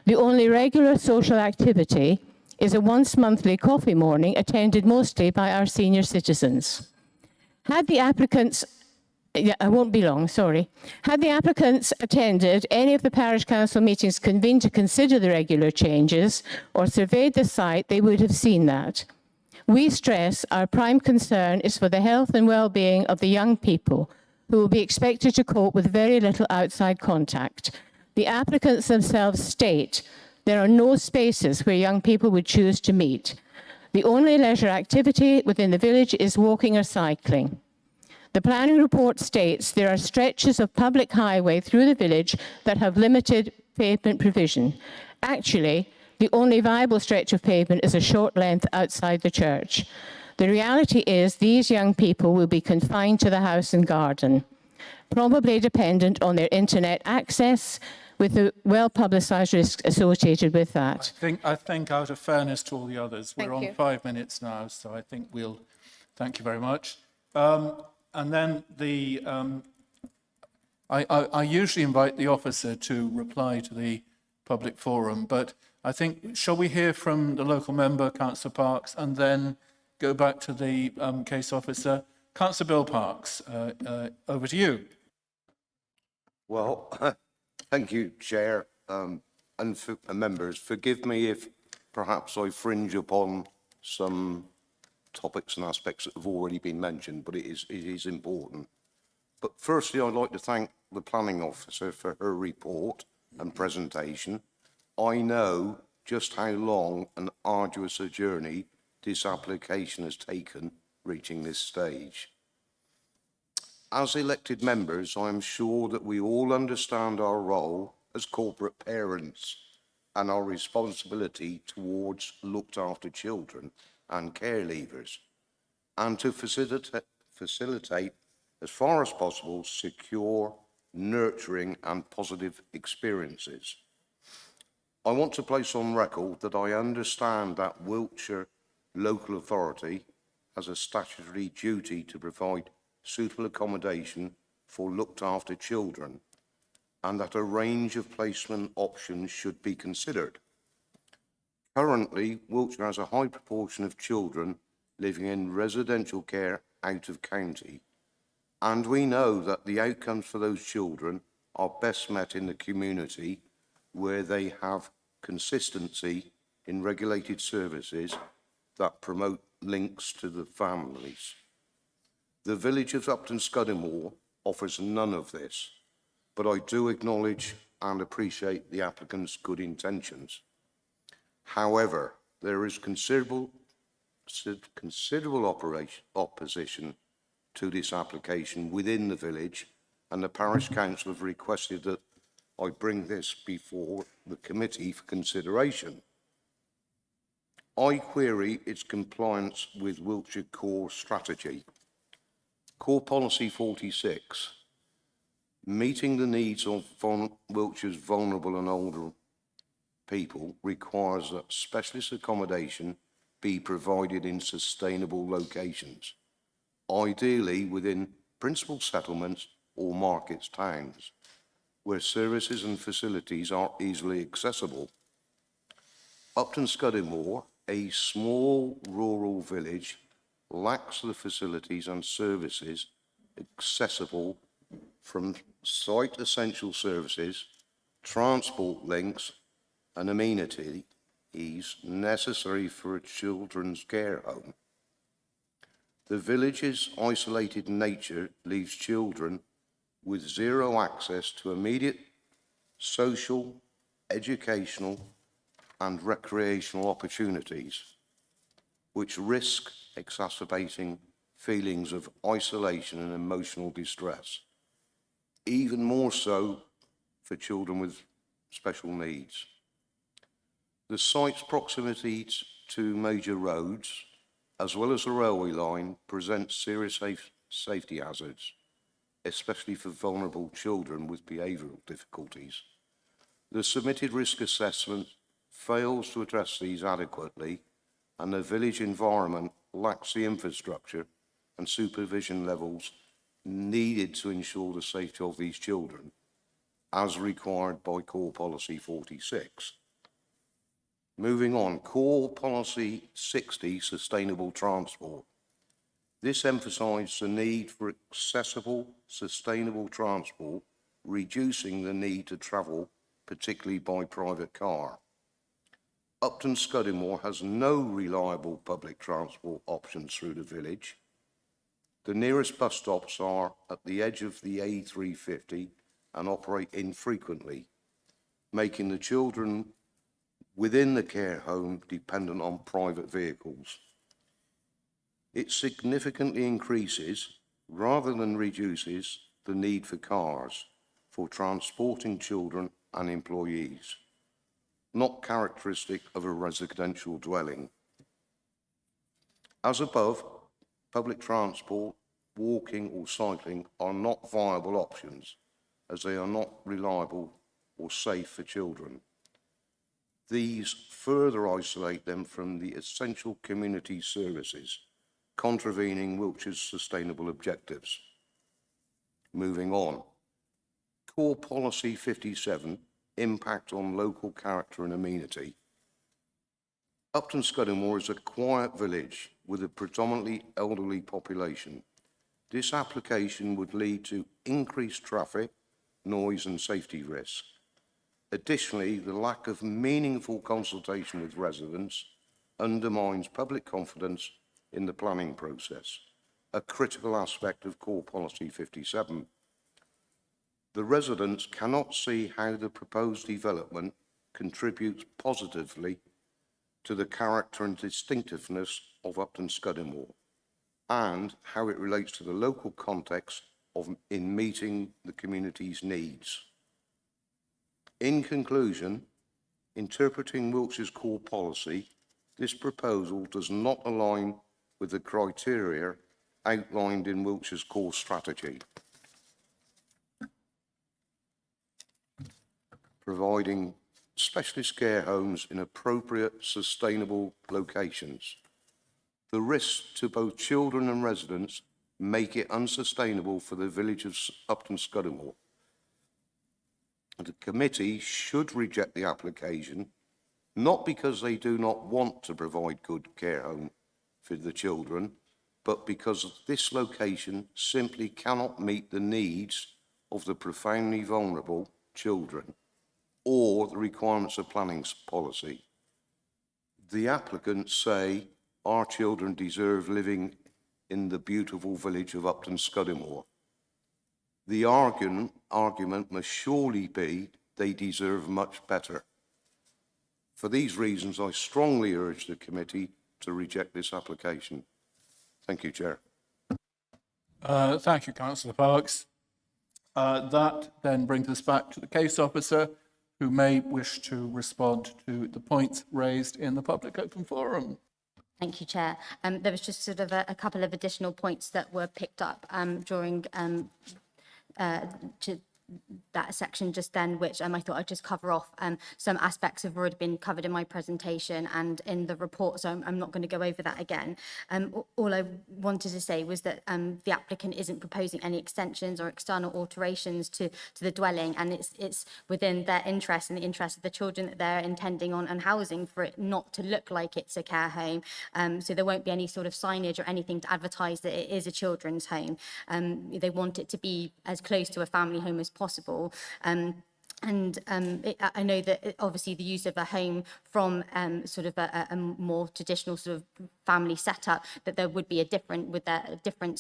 The only regular social activity is a once-monthly coffee morning attended mostly by our senior citizens. Had the applicants Had the applicants attended any of the parish council meetings convened to consider the regular changes or surveyed the site, they would have seen that. We stress our prime concern is for the health and well-being of the young people who will be expected to cope with very little outside contact. The applicants themselves state there are no spaces where young people would choose to meet. The only leisure activity within the village is walking or cycling. The planning report states there are stretches of public highway through the village that have limited pavement provision. Actually, the only viable stretch of pavement is a short length outside the church. The reality is these young people will be confined to the house and garden, probably dependent on their internet access, with the well-publicised risks associated with that. I think out of fairness to all the others, we're Thank on you. 5 minutes now, so I think we'll, thank you very much. And then I usually invite the officer to reply to the public forum, but I think, shall we hear from the local member, Councillor Parks, and then go back to the case officer? Councillor Bill Parks, over to you. Well, thank you, Chair, and members. Forgive me if perhaps I fringe upon some topics and aspects that have already been mentioned, but it is important. But firstly, I'd like to thank the planning officer for her report and presentation, I know just how long and arduous a journey this application has taken reaching this stage. As elected members, I am sure that we all understand our role as corporate parents and our responsibility towards looked after children and care leavers, and to facilitate as far as possible secure, nurturing and positive experiences. I want to place on record that I understand that Wiltshire Local Authority has a statutory duty to provide suitable accommodation for looked after children, and that a range of placement options should be considered. Currently, Wiltshire has a high proportion of children living in residential care out of county, and we know that the outcomes for those children are best met in the community where they have consistency in regulated services that promote links to the families. The village of Upton Scudamore offers none of this, but I do acknowledge and appreciate the applicant's good intentions. However, there is considerable opposition to this application within the village, and the parish council have requested that I bring this before the committee for consideration. I query its compliance with Wiltshire Core Strategy. Core Policy 46, meeting the needs of Wiltshire's vulnerable and older people requires that specialist accommodation be provided in sustainable locations, ideally within principal settlements or markets towns, where services and facilities are easily accessible. Upton Scudamore, a small rural village, lacks the facilities and services accessible from site essential services, transport links and amenities necessary for a children's care home. The village's isolated nature leaves children with zero access to immediate social, educational and recreational opportunities, which risk exacerbating feelings of isolation and emotional distress, even more so for children with special needs. The site's proximity to major roads, as well as the railway line, presents serious safety hazards, especially for vulnerable children with behavioural difficulties. The submitted risk assessment fails to address these adequately, and the village environment lacks the infrastructure and supervision levels needed to ensure the safety of these children, as required by Core Policy 46. Moving on, Core Policy 60, Sustainable Transport. This emphasised the need for accessible, sustainable transport, reducing the need to travel, particularly by private car. Upton Scudamore has no reliable public transport options through the village. The nearest bus stops are at the edge of the A350 and operate infrequently, making the children within the care home dependent on private vehicles. It significantly increases, rather than reduces, the need for cars for transporting children and employees, not characteristic of a residential dwelling. As above, public transport, walking or cycling are not viable options, as they are not reliable or safe for children. These further isolate them from the essential community services, contravening Wiltshire's sustainable objectives. Moving on. Core Policy 57, Impact on Local Character and Amenity. Upton Scudamore is a quiet village with a predominantly elderly population. This application would lead to increased traffic, noise and safety risks. Additionally, the lack of meaningful consultation with residents undermines public confidence in the planning process, a critical aspect of Core Policy 57. The residents cannot see how the proposed development contributes positively to the character and distinctiveness of Upton Scudamore, and how it relates to the local context in meeting the community's needs. In conclusion, interpreting Wiltshire's core policy, this proposal does not align with the criteria outlined in Wiltshire's core strategy, providing specialist care homes in appropriate, sustainable locations. The risks to both children and residents make it unsustainable for the village of Upton Scudamore. The committee should reject the application, not because they do not want to provide good care home for the children, but because this location simply cannot meet the needs of the profoundly vulnerable children or the requirements of planning policy. The applicants say our children deserve living in the beautiful village of Upton Scudamore. The argument must surely be they deserve much better. For these reasons, I strongly urge the committee to reject this application. Thank you, Chair. Thank you, Councillor Parks. That then brings us back to the case officer, who may wish to respond to the points raised in the public open forum. Thank you, Chair. There was just sort of a couple of additional points that were picked up during that section just then, which I thought I'd just cover off. Some aspects have already been covered in my presentation and in the report, so I'm not going to go over that again. All I wanted to say was that the applicant isn't proposing any extensions or external alterations to the dwelling, and it's within their interest and the interest of the children that they're intending on housing for it not to look like it's a care home. So there won't be any sort of signage or anything to advertise that it is a children's home. They want it to be as close to a family home as possible. I know that obviously the use of a home from sort of a more traditional sort of family setup, that there would be a difference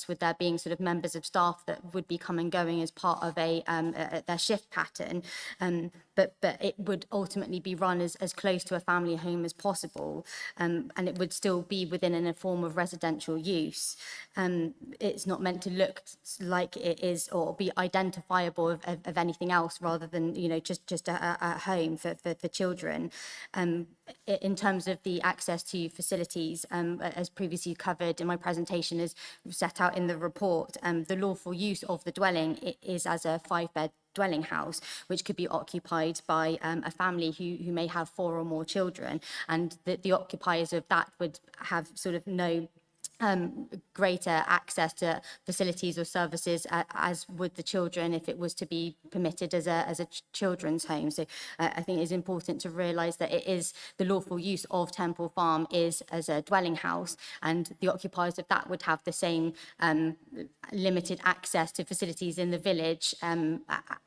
with there being sort of members of staff that would be coming and going as part of their shift pattern. But it would ultimately be run as close to a family home as possible, and it would still be within a form of residential use. It's not meant to look like it is or be identifiable of anything else, rather than, you know, just a home for children. In terms of the access to facilities, as previously covered in my presentation, as set out in the report, the lawful use of the dwelling is as a 5-bed dwelling house, which could be occupied by a family who may have 4 or more children, and the occupiers of that would have sort of no greater access to facilities or services as would the children if it was to be permitted as a children's home. So I think it's important to realise that it is the lawful use of Temple Farm is as a dwelling house, and the occupiers of that would have the same limited access to facilities in the village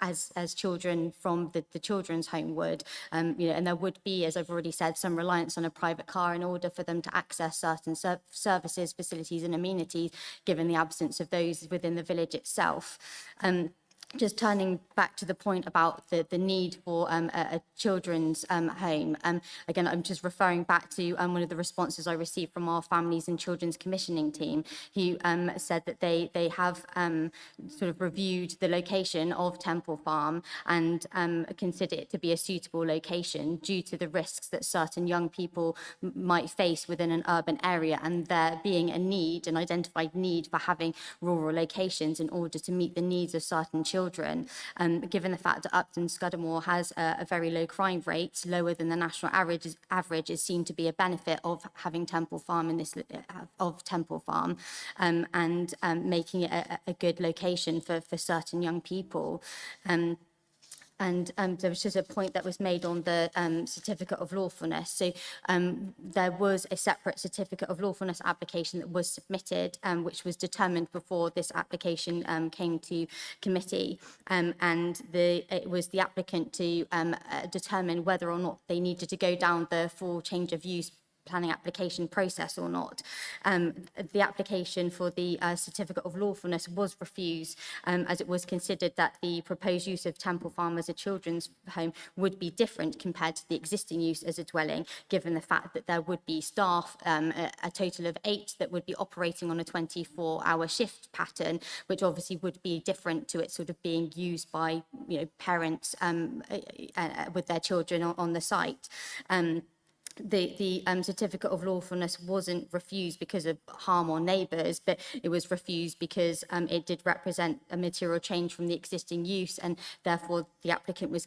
as children from the children's home would. You know, and there would be, as I've already said, some reliance on a private car in order for them to access certain services, facilities and amenities, given the absence of those within the village itself. Just turning back to the point about the need for a children's home, again, I'm just referring back to one of the responses I received from our Families and Children's Commissioning team, who said that they have sort of reviewed the location of Temple Farm and consider it to be a suitable location due to the risks that certain young people might face within an urban area, and there being a need, an identified need for having rural locations in order to meet the needs of certain children. Given the fact that Upton Scudamore has a very low crime rate, lower than the national average, is seen to be a benefit of having Temple Farm and making it a good location for certain young people. And there was just a point that was made on the certificate of lawfulness. So there was a separate certificate of lawfulness application that was submitted, which was determined before this application came to committee. And it was the applicant to determine whether or not they needed to go down the full change of use planning application process or not. The application for the certificate of lawfulness was refused as it was considered that the proposed use of Temple Farm as a children's home would be different compared to the existing use as a dwelling, given the fact that there would be staff, a total of 8 that would be operating on a 24-hour shift pattern, which obviously would be different to it sort of being used by, you know, parents with their children on the site. The certificate of lawfulness wasn't refused because of harm on neighbours, but it was refused because it did represent a material change from the existing use, and therefore the applicant was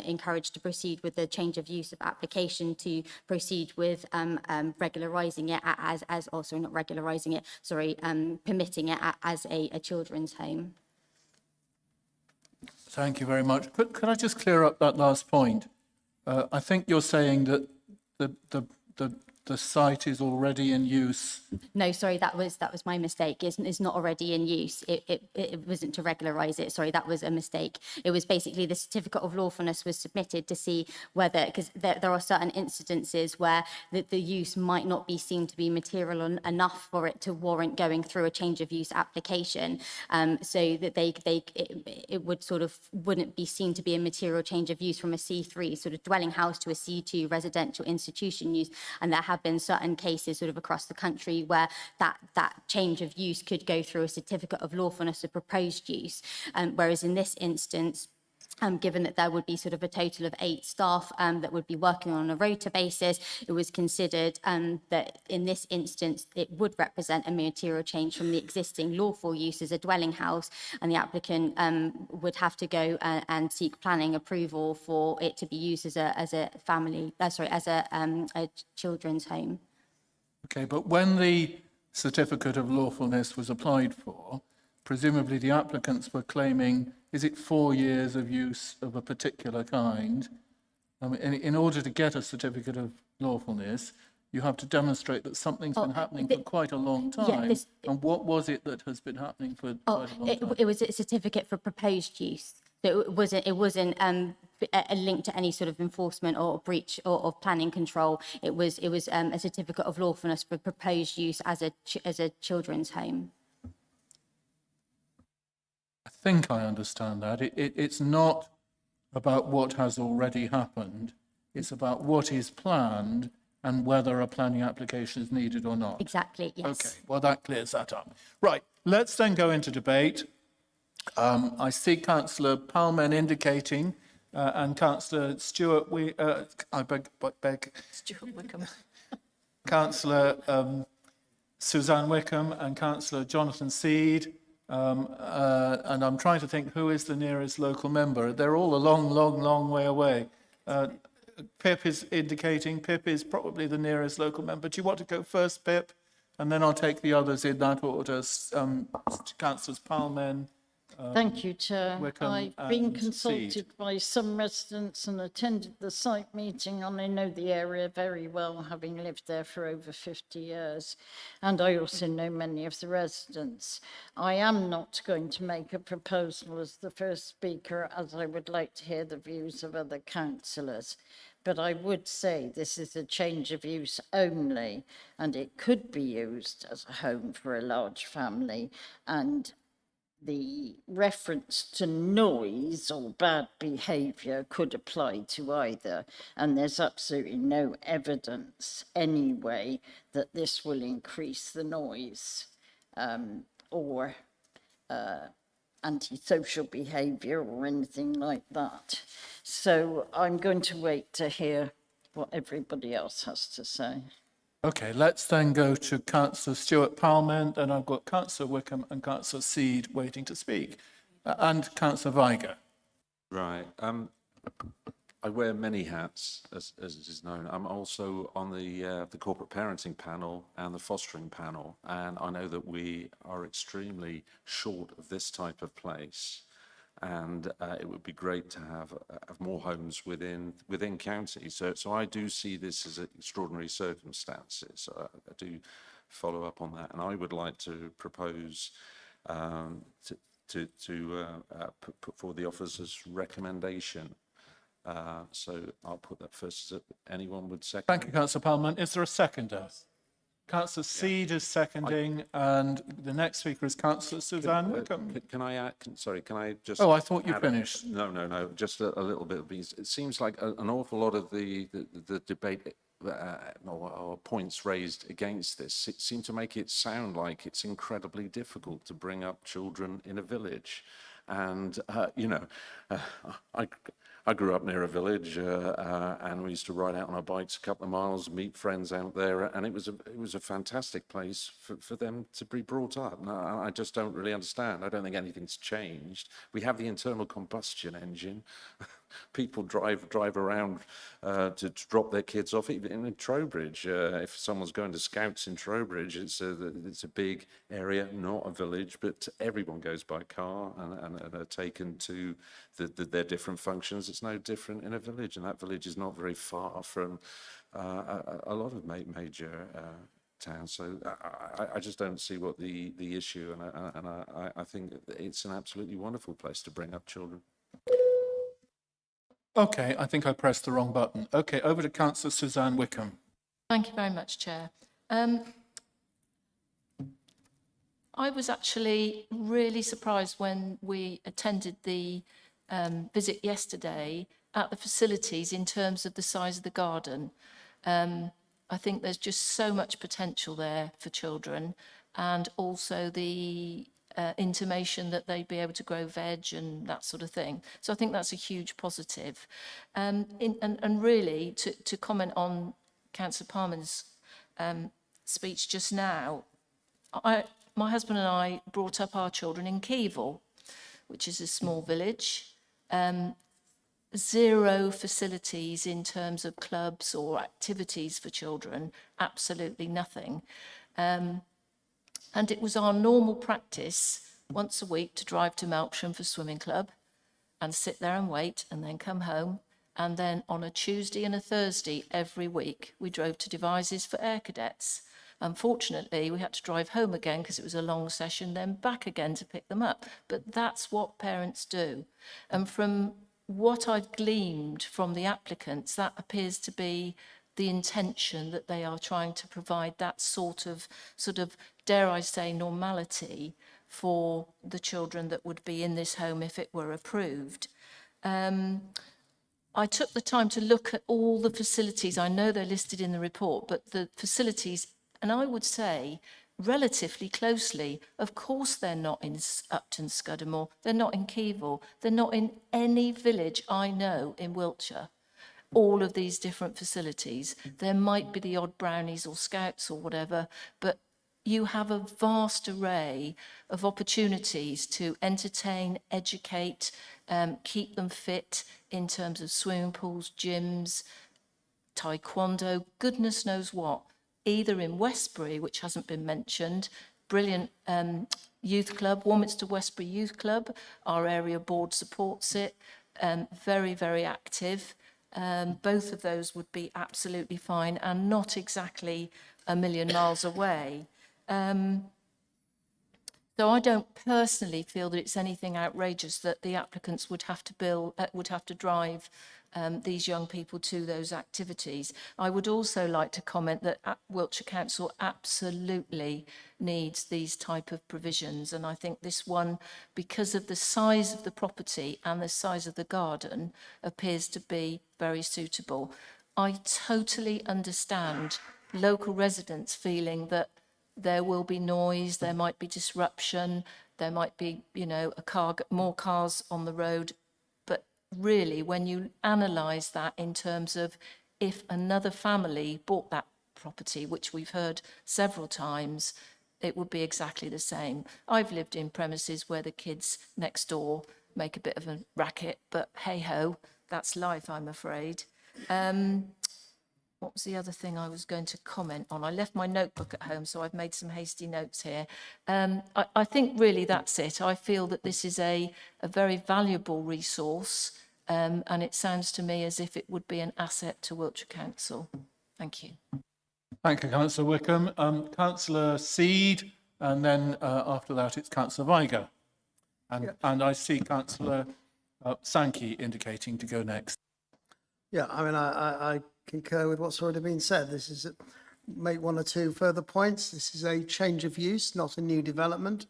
encouraged to proceed with the change of use of application to proceed with regularising it as also not regularising it, sorry, permitting it as a children's home. Thank you very much. Could I just clear up that last point? I think you're saying that the site is already in use. No, sorry, that was my mistake. It's not already in use. It wasn't to regularise it. Sorry, that was a mistake. It was basically the certificate of lawfulness was submitted to see whether, because there are certain incidences where the use might not be seen to be material enough for it to warrant going through a change of use application. So that it would sort of wouldn't be seen to be a material change of use from a C3 sort of dwelling house to a C2 residential institution use, and there have been certain cases sort of across the country where that change of use could go through a certificate of lawfulness of proposed use, whereas in this instance, given that there would be sort of a total of 8 staff that would be working on a rota basis, it was considered that in this instance it would represent a material change from the existing lawful use as a dwelling house, and the applicant would have to go and seek planning approval for it to be used as a family, as a children's home. Okay, but when the certificate of lawfulness was applied for, presumably the applicants were claiming, is it 4 years of use of a particular kind? In order to get a certificate of lawfulness, you have to demonstrate that something's been happening for quite a long time. And what was it that has been happening for quite a long time? It was a certificate for proposed use. So it wasn't a link to any sort of enforcement or breach of planning control. It was a certificate of lawfulness for proposed use as a children's home. I think I understand that. It's not about what has already happened. It's about what is planned and whether a planning application is needed or not. Exactly, yes. Okay, well, that clears that up. Right, let's then go into debate. I see Councillor Palmen indicating, and Councillor Stewart, I beg Stuart Wickham. Councillor Suzanne Wickham and Councillor Jonathan Seed. And I'm trying to think who is the nearest local member. They're all a long way away. Pip is indicating Pip is probably the nearest local member. Do you want to go first, Pip? And then I'll take the others in that order. Councillors Palmen. Thank you, Chair. Wickham I've been and consulted Seed. by some residents and attended the site meeting, and I know the area very well, having lived there for over 50 years. And I also know many of the residents. I am not going to make a proposal as the first speaker, as I would like to hear the views of other councillors. But I would say this is a change of use only, and it could be used as a home for a large family, and the reference to noise or bad behaviour could apply to either, and there's absolutely no evidence anyway that this will increase the noise or antisocial behaviour or anything like that. So I'm going to wait to hear what everybody else has to say. Okay, let's then go to Councillor Stewart Palmen, and I've got Councillor Wickham and Councillor Seed waiting to speak, and Councillor Viger. Right. I wear many hats, as it is known. I'm also on the corporate parenting panel and the fostering panel, and I know that we are extremely short of this type of place. And it would be great to have more homes within counties. So I do see this as extraordinary circumstances. I do follow up on that, and I would like to propose to put for the officer's recommendation So I'll put that first. Anyone would second? Thank you, Councillor Parliament. Is there a seconder? Councillor Seed is seconding, and the next speaker is Councillor Suzanne Wickham. Can I add? Sorry, can I just? Oh, I thought you add finished. No. Just a little bit. Because it seems like an awful lot of the debate or points raised against this seem to make it sound like it's incredibly difficult to bring up children in a village, and I grew up near a village, and we used to ride out on our bikes a couple of miles, meet friends out there, and it was a fantastic place for them to be brought up. No, I just don't really understand. I don't think anything's changed. We have the internal combustion engine. People drive around to drop their kids off. Even in Trowbridge, if someone's going to Scouts in Trowbridge, it's a big area, not a village, but everyone goes by car and are taken to their different functions. It's no different in a village, and that village is not very far from a lot of major towns. So I just don't see what the issue, and I think it's an absolutely wonderful place to bring up children. Okay, I think I pressed the wrong button. Okay, over to Councillor Suzanne Wickham. Thank you very much, Chair. I was actually really surprised when we attended the visit yesterday at the facilities in terms of the size of the garden. I think there's just so much potential there for children, and also the intimation that they'd be able to grow veg and that sort of thing. So I think that's a huge positive. And really, to comment on Councillor Parman's speech just now, my husband and I brought up our children in Keevil, which is a small village. Zero facilities in terms of clubs or activities for children, absolutely nothing. And it was our normal practice once a week to drive to Melksham for swimming club and sit there and wait and then come home. And then on a Tuesday and a Thursday every week, we drove to Devizes for Air Cadets. Unfortunately, we had to drive home again because it was a long session, then back again to pick them up. But that's what parents do. And from what I've gleaned from the applicants, that appears to be the intention, that they are trying to provide that sort of, dare I say, normality for the children that would be in this home if it were approved. I took the time to look at all the facilities. I know they're listed in the report, but the facilities, and I would say relatively closely, of course they're not in Upton Scudamore, they're not in Keevil, they're not in any village I know in Wiltshire. All of these different facilities. There might be the odd brownies or Scouts or whatever, but you have a vast array of opportunities to entertain, educate, keep them fit in terms of swimming pools, gyms, taekwondo, goodness knows what. Either in Westbury, which hasn't been mentioned, brilliant youth club, Warminster Westbury Youth Club, our area board supports it, very, very active. Both of those would be absolutely fine and not exactly a million miles away. So I don't personally feel that it's anything outrageous that the applicants would have to drive these young people to those activities. I would also like to comment that Wiltshire Council absolutely needs these type of provisions, and I think this one, because of the size of the property and the size of the garden, appears to be very suitable. I totally understand local residents feeling that there will be noise, there might be disruption, there might be, more cars on the road. But really, when you analyse that in terms of if another family bought that property, which we've heard several times, it would be exactly the same. I've lived in premises where the kids next door make a bit of a racket, but hey-ho, that's life, I'm afraid. What was the other thing I was going to comment on? I left my notebook at home, so I've made some hasty notes here. I think really that's it. I feel that this is a very valuable resource, and it sounds to me as if it would be an asset to Wiltshire Council. Thank you. Thank you, Councillor Wickham. Councillor Seed, and then after that it's Councillor Viger. And I see Councillor Sankey indicating to go next. Yeah, I mean, I concur with what's already been said. This is, make one or two further points. This is a change of use, not a new development.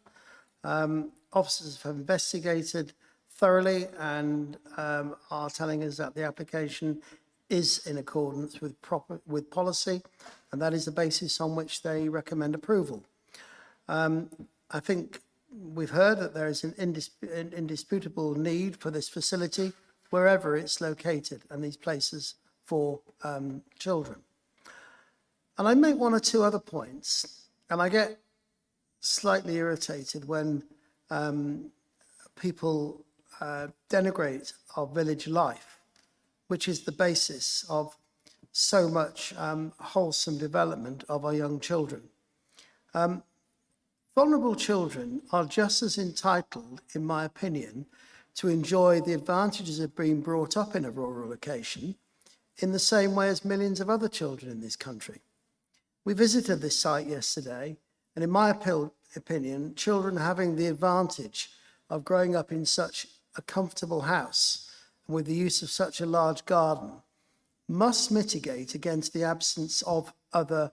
Officers have investigated thoroughly and are telling us that the application is in accordance with policy, and that is the basis on which they recommend approval. I think we've heard that there is an indisputable need for this facility wherever it's located and these places for children. And I make one or two other points, and I get slightly irritated when people denigrate our village life, which is the basis of so much wholesome development of our young children. Vulnerable children are just as entitled, in my opinion, to enjoy the advantages of being brought up in a rural location in the same way as millions of other children in this country. We visited this site yesterday, and in my opinion, children having the advantage of growing up in such a comfortable house and with the use of such a large garden must mitigate against the absence of other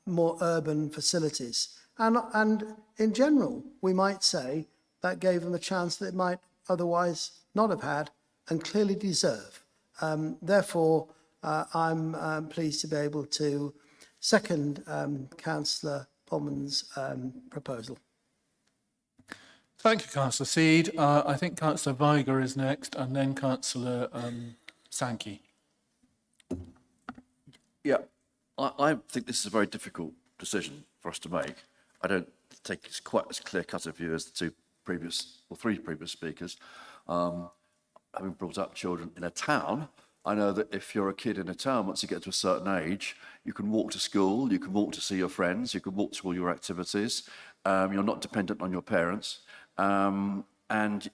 more urban facilities. And in general, we might say that gave them a chance that it might otherwise not have had and clearly deserve. Therefore, I'm pleased to be able to second Councillor Pullman's proposal. Thank you, Councillor Seed. I think Councillor Viger is next, and then Councillor Sankey. Yeah, I think this is a very difficult decision for us to make. I don't take it's quite as clear-cut a view as the three previous speakers. Having brought up children in a town, I know that if you're a kid in a town, once you get to a certain age, you can walk to school, you can walk to see your friends, you can walk to all your activities. You're not dependent on your parents. And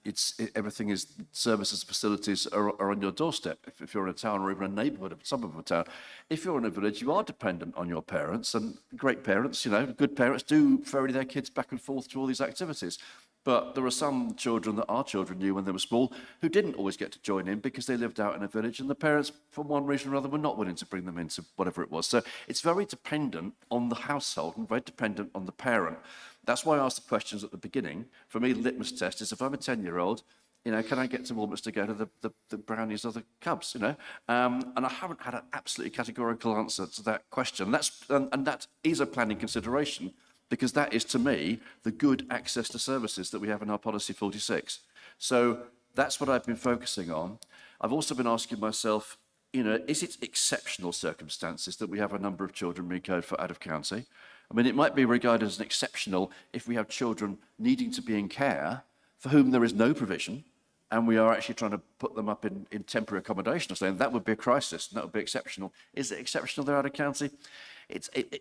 everything is, services, facilities are on your doorstep. If you're in a town or even a neighbourhood, some of a town, if you're in a village, you are dependent on your parents, and great parents, good parents do ferry their kids back and forth to all these activities. But there are some children that our children knew when they were small who didn't always get to join in because they lived out in a village and the parents, for one reason or another, were not willing to bring them into whatever it was. So it's very dependent on the household and very dependent on the parent. That's why I asked the questions at the beginning. For me, the litmus test is if I'm a 10-year-old, can I get to Warminster to go to the Brownies or the Cubs, And I haven't had an absolutely categorical answer to that question. And that is a planning consideration, because that is, to me, the good access to services that we have in our Policy 46. So that's what I've been focusing on. I've also been asking myself, is it exceptional circumstances that we have a number of children being cared for out of county? I mean, it might be regarded as an exceptional if we have children needing to be in care for whom there is no provision, and we are actually trying to put them up in temporary accommodation or something. That would be a crisis, and that would be exceptional. Is it exceptional they're out of county?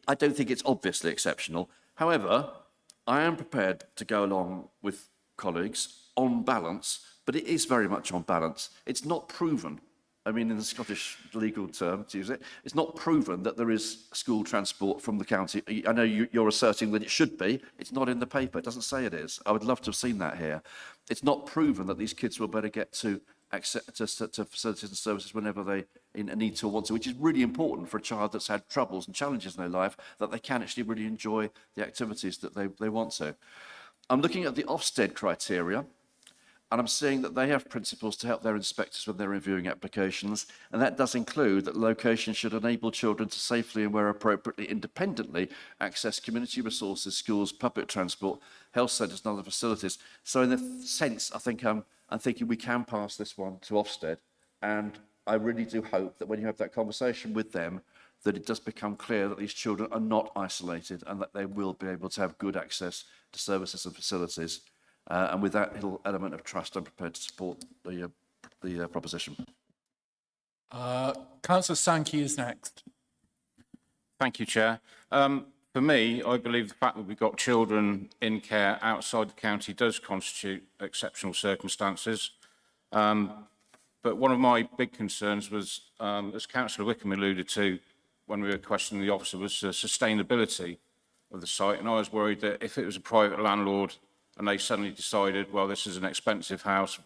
I don't think it's obviously exceptional. However, I am prepared to go along with colleagues on balance, but it is very much on balance. It's not proven. I mean, in the Scottish legal term, to use it, it's not proven that there is school transport from the county. I know you're asserting that it should be. It's not in the paper. It doesn't say it is. I would love to have seen that here. It's not proven that these kids will better get to access to facilities and services whenever they need to or want to, which is really important for a child that's had troubles and challenges in their life, that they can actually really enjoy the activities that they want to. I'm looking at the Ofsted criteria, and I'm seeing that they have principles to help their inspectors when they're reviewing applications, and that does include that location should enable children to safely and where appropriately independently access community resources, schools, public transport, health centres and other facilities. So in a sense, I think I'm thinking we can pass this one to Ofsted, and I really do hope that when you have that conversation with them, that it does become clear that these children are not isolated and that they will be able to have good access to services and facilities. And with that little element of trust, I'm prepared to support the proposition. Councillor Sankey is next. Thank you, Chair. For me, I believe the fact that we've got children in care outside the county does constitute exceptional circumstances. But one of my big concerns was, as Councillor Wickham alluded to when we were questioning the officer, was the sustainability of the site. And I was worried that if it was a private landlord and they suddenly decided, well, this is an expensive house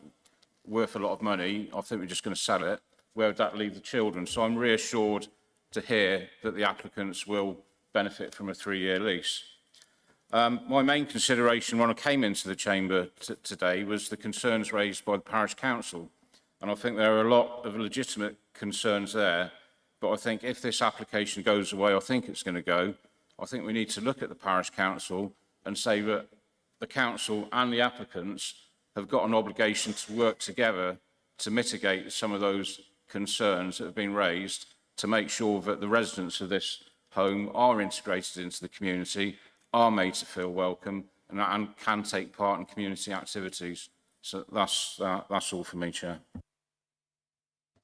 worth a lot of money, I think we're just going to sell it where would that leave the children? So I'm reassured to hear that the applicants will benefit from a 3-year lease. My main consideration when I came into the chamber today was the concerns raised by the parish council. And I think there are a lot of legitimate concerns there. But I think if this application goes away, I think it's going to go, I think we need to look at the parish council and say that the council and the applicants have got an obligation to work together to mitigate some of those concerns that have been raised, to make sure that the residents of this home are integrated into the community, are made to feel welcome, and can take part in community activities. So that's all for me, Chair.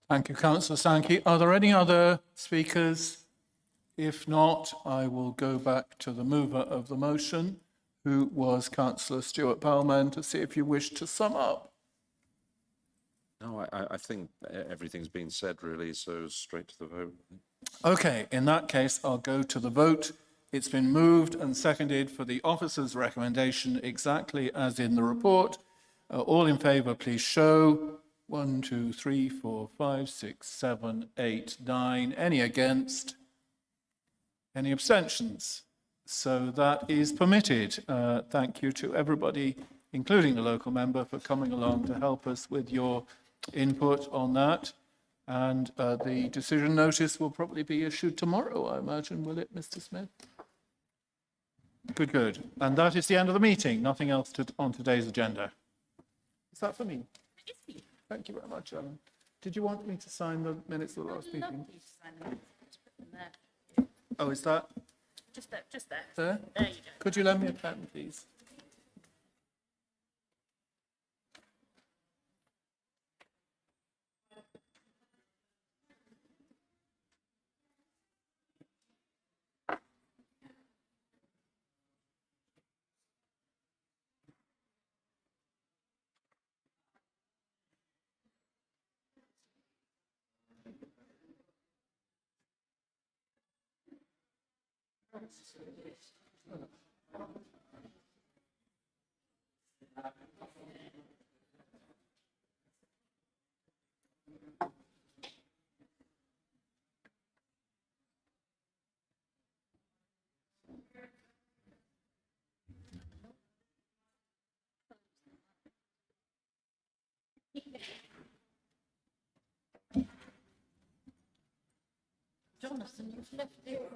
Thank you, Councillor Sankey. Are there any other speakers? If not, I will go back to the mover of the motion, who was Councillor Stuart Palman, to see if you wish to sum up. No, I think everything's been said, really, so straight to the vote. Okay, in that case, I'll go to the vote. It's been moved and seconded for the officer's recommendation exactly as in the report. All in favour, please show. 1, 2, 3, 4, 5, 6, 7, 8, 9. Any against? Any abstentions? So that is permitted. Thank you to everybody, including the local member, for coming along to help us with your input on that. And the decision notice will probably be issued tomorrow, I imagine, will it, Mr. Smith? Good, good. And that is the end of the meeting. Nothing else on today's agenda. Is that for me? Thank you very much, Alan. Did you want me to sign the minutes of the last meeting? Oh, is that? Just there. There? There you go. Could you lend me a pen, please? Jonathan, you've left it.